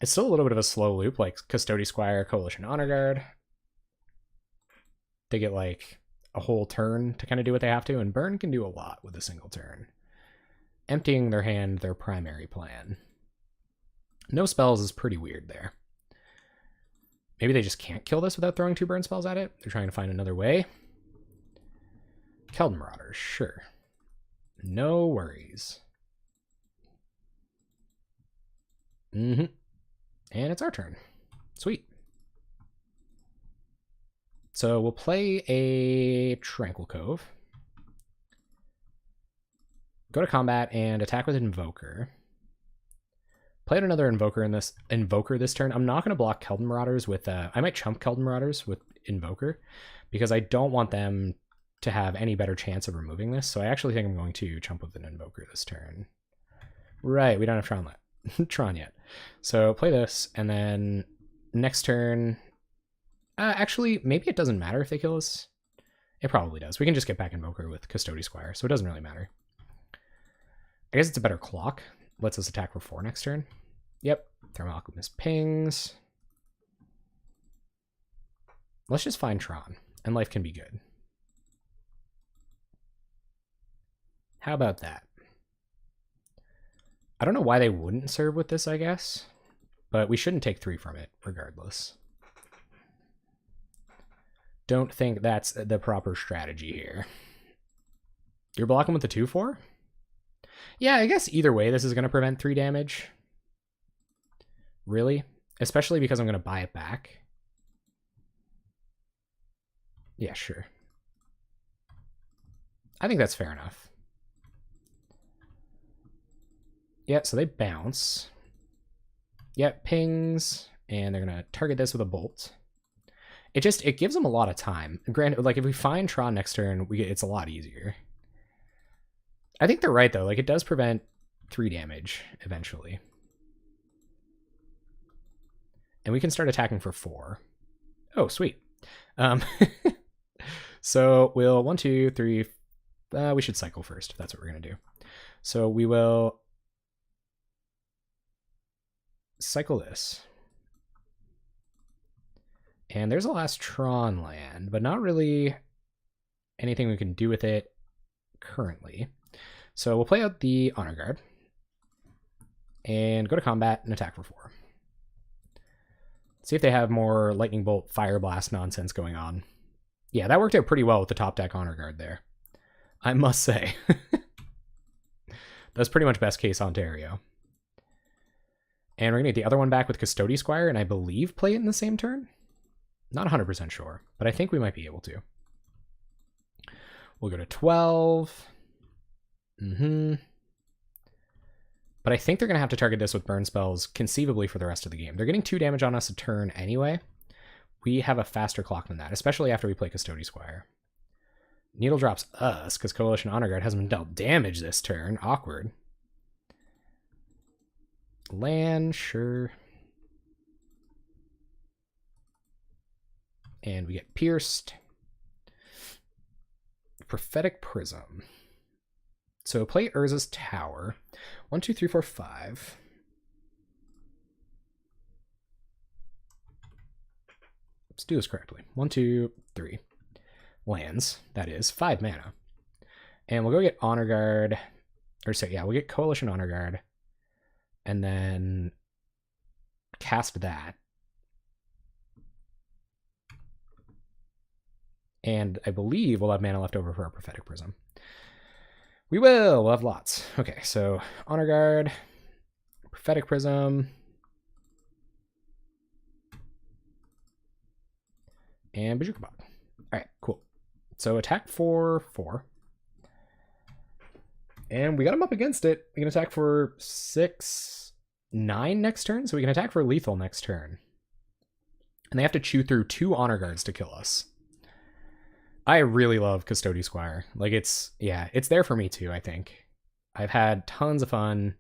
It's still a little bit of a slow loop, like Custody Squire, Coalition Honor Guard. They get like a whole turn to kind of do what they have to, and Burn can do a lot with a single turn. Emptying their hand, their primary plan. No spells is pretty weird there. Maybe they just can't kill this without throwing 2 burn spells at it. They're trying to find another way. Keldon Marauders, sure. No worries. Mm-hmm. And it's our turn. Sweet. So we'll play a Tranquil Cove. Go to combat and attack with Invoker. Played another Invoker this turn. I'm not going to block Keldon Marauders with... I might chump Keldon Marauders with Invoker because I don't want them to have any better chance of removing this. So I actually think I'm going to chump with an Invoker this turn. Right, we don't have Tron yet. So play this, and then next turn... actually, maybe it doesn't matter if they kill us. It probably does. We can just get back Invoker with Custody Squire, so it doesn't really matter. I guess it's a better clock. Lets us attack for 4 next turn. Yep. Thermal Alchemist pings. Let's just find Tron, and life can be good. How about that? I don't know why they wouldn't serve with this, I guess. But we shouldn't take 3 from it, regardless. Don't think that's the proper strategy here. You're blocking with the 2/4? Yeah, I guess either way this is going to prevent 3 damage. Really? Especially because I'm going to buy it back. Yeah, sure. I think that's fair enough. Yeah, so they bounce. Yeah, pings. And they're going to target this with a bolt. It gives them a lot of time. Granted, like if we find Tron next turn, it's a lot easier. I think they're right though. Like it does prevent 3 damage eventually. And we can start attacking for 4. Oh, sweet. So we'll 1, 2, 3. We should cycle first if that's what we're gonna do. So we will cycle this. And there's a last Tron land, but not really anything we can do with it currently. So we'll play out the Honor Guard and go to combat and attack for 4. See if they have more Lightning Bolt, Fire Blast nonsense going on. Yeah, that worked out pretty well with the top deck Honor Guard there, I must say. That's pretty much best case Ontario. And we're going to get the other one back with Custody Squire, and I believe play it in the same turn? Not 100% sure, but I think we might be able to. We'll go to 12. But I think they're going to have to target this with burn spells conceivably for the rest of the game. They're getting 2 damage on us a turn anyway. We have a faster clock than that, especially after we play Custody Squire. Needle drops us because Coalition Honor Guard hasn't been dealt damage this turn. Awkward. Land, sure. And we get pierced. Prophetic Prism. So play Urza's Tower. 1, 2, 3, 4, 5. Let's do this correctly. 1, 2, 3. Lands. That is 5 mana. And we'll go get Honor Guard. Or say, yeah, we'll get Coalition Honor Guard. And then cast that. And I believe we'll have mana left over for our Prophetic Prism. We will. We'll have lots. Okay, so Honor Guard, Prophetic Prism, and Bazooka Bot. All right, cool. So attack for 4. And we got him up against it. We can attack for 6, 9 next turn, so we can attack for lethal next turn. And they have to chew through 2 Honor Guards to kill us. I really love Custody Squire. Like it's there for me too, I think. I've had tons of fun.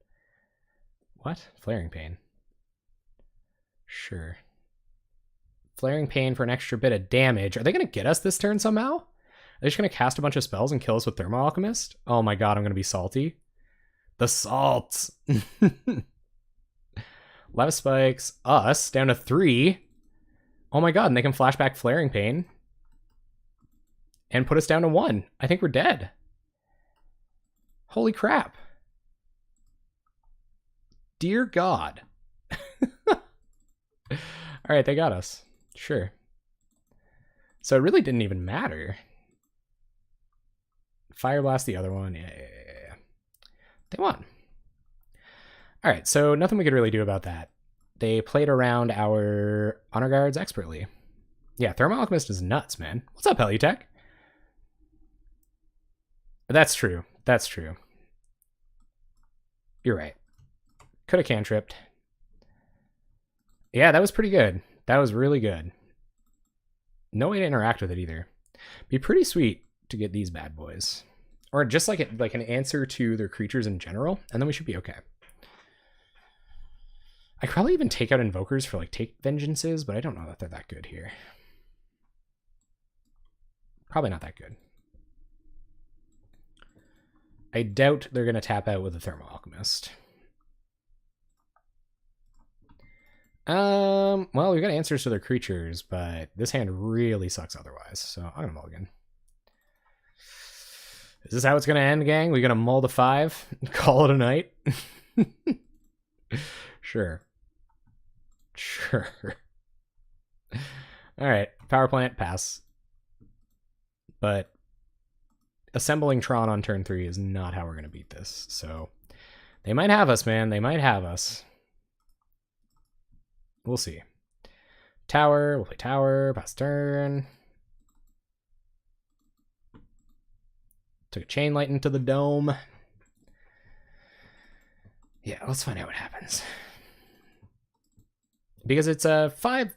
What? Flaring Pain. Sure. Flaring Pain for an extra bit of damage. Are they going to get us this turn somehow? Are they just going to cast a bunch of spells and kill us with Thermal Alchemist? Oh my god, I'm going to be salty. The salt! Lava Spikes us down to 3. Oh my god, and they can flashback Flaring Pain. And put us down to 1. I think we're dead. Holy crap. Dear God. Alright, they got us. Sure. So it really didn't even matter. Fire Blast the other one. Yeah. They won. All right, so nothing we could really do about that. They played around our honor guards expertly. Yeah, Thermal Alchemist is nuts, man. What's up, Heliotech? That's true. That's true. You're right. Could have cantripped. Yeah, that was pretty good. That was really good. No way to interact with it either. Be pretty sweet to get these bad boys. Or just like an answer to their creatures in general, and then we should be okay. I could probably even take out invokers for like take vengeances, but I don't know that they're that good here. Probably not that good. I doubt they're going to tap out with the Thermal Alchemist. Well, we've got answers to their creatures, but this hand really sucks otherwise, so I'm going to mulligan. Is this how it's going to end, gang? We're going to mull the 5 and call it a night? Sure. Sure. All right, power plant, pass. But assembling Tron on turn 3 is not how we're going to beat this. So they might have us, man. They might have us. We'll see. Tower, we'll play tower, pass turn. Took a chain light into the dome. Yeah, let's find out what happens. Because it's a 5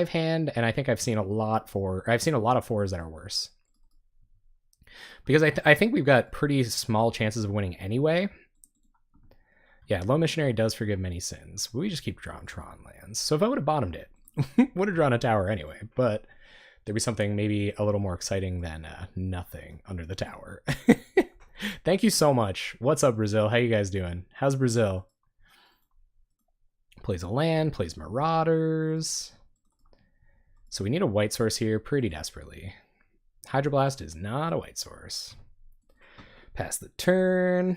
hand, and I think I've seen a lot of 4s that are worse. Because I think we've got pretty small chances of winning anyway. Yeah, Low Missionary does forgive many sins. We just keep drawing Tron lands. So if I would have bottomed it, would have drawn a tower anyway. But there'd be something maybe a little more exciting than nothing under the tower. Thank you so much. What's up, Brazil? How you guys doing? How's Brazil? Plays a land, plays Marauders. So we need a white source here pretty desperately. Hydroblast is not a white source. Pass the turn.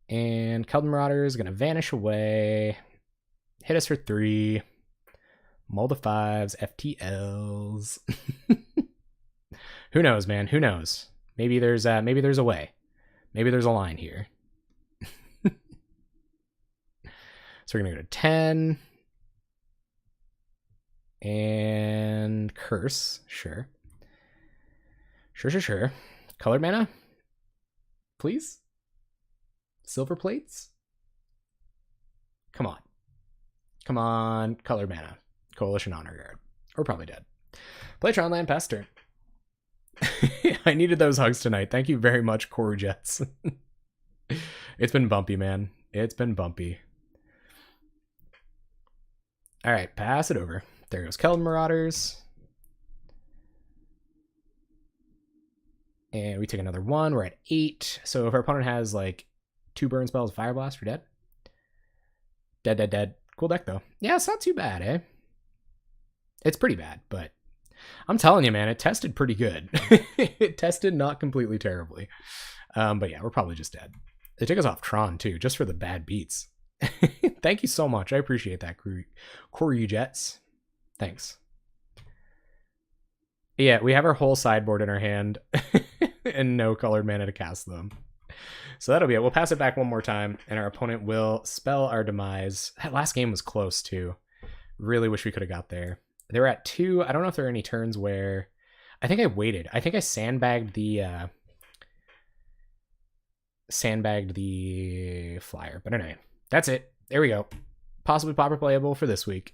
And Keldon Marauder is going to vanish away. Hit us for 3. Mull the 5s, FTLs. Who knows, man? Who knows? Maybe there's a way. Maybe there's a line here. So we're going to go to 10. And curse. Sure. Sure. Colored mana? Please? Silver plates? Come on. Come on. Colored mana. Coalition Honor Guard. We're probably dead. Play Tron land, pass turn. I needed those hugs tonight. Thank you very much, Core Jets. It's been bumpy, man. It's been bumpy. All right, pass it over. There goes Keldon Marauders. And we take another 1. We're at 8. So if our opponent has like 2 burn spells, Fire Blast, we're dead. Dead. Cool deck, though. Yeah, it's not too bad, eh? It's pretty bad, but I'm telling you, man, it tested pretty good. It tested not completely terribly. But yeah, we're probably just dead. They took us off Tron, too, just for the bad beats. Thank you so much. I appreciate that, Corey Jets. Thanks. Yeah, we have our whole sideboard in our hand and no colored mana to cast them. So that'll be it. We'll pass it back one more time, and our opponent will spell our demise. That last game was close, too. Really wish we could have got there. They were at 2. I don't know if there are any turns where... I think I waited. I think I sandbagged the flyer. But anyway, that's it. There we go. Possibly Pauper Playable for this week.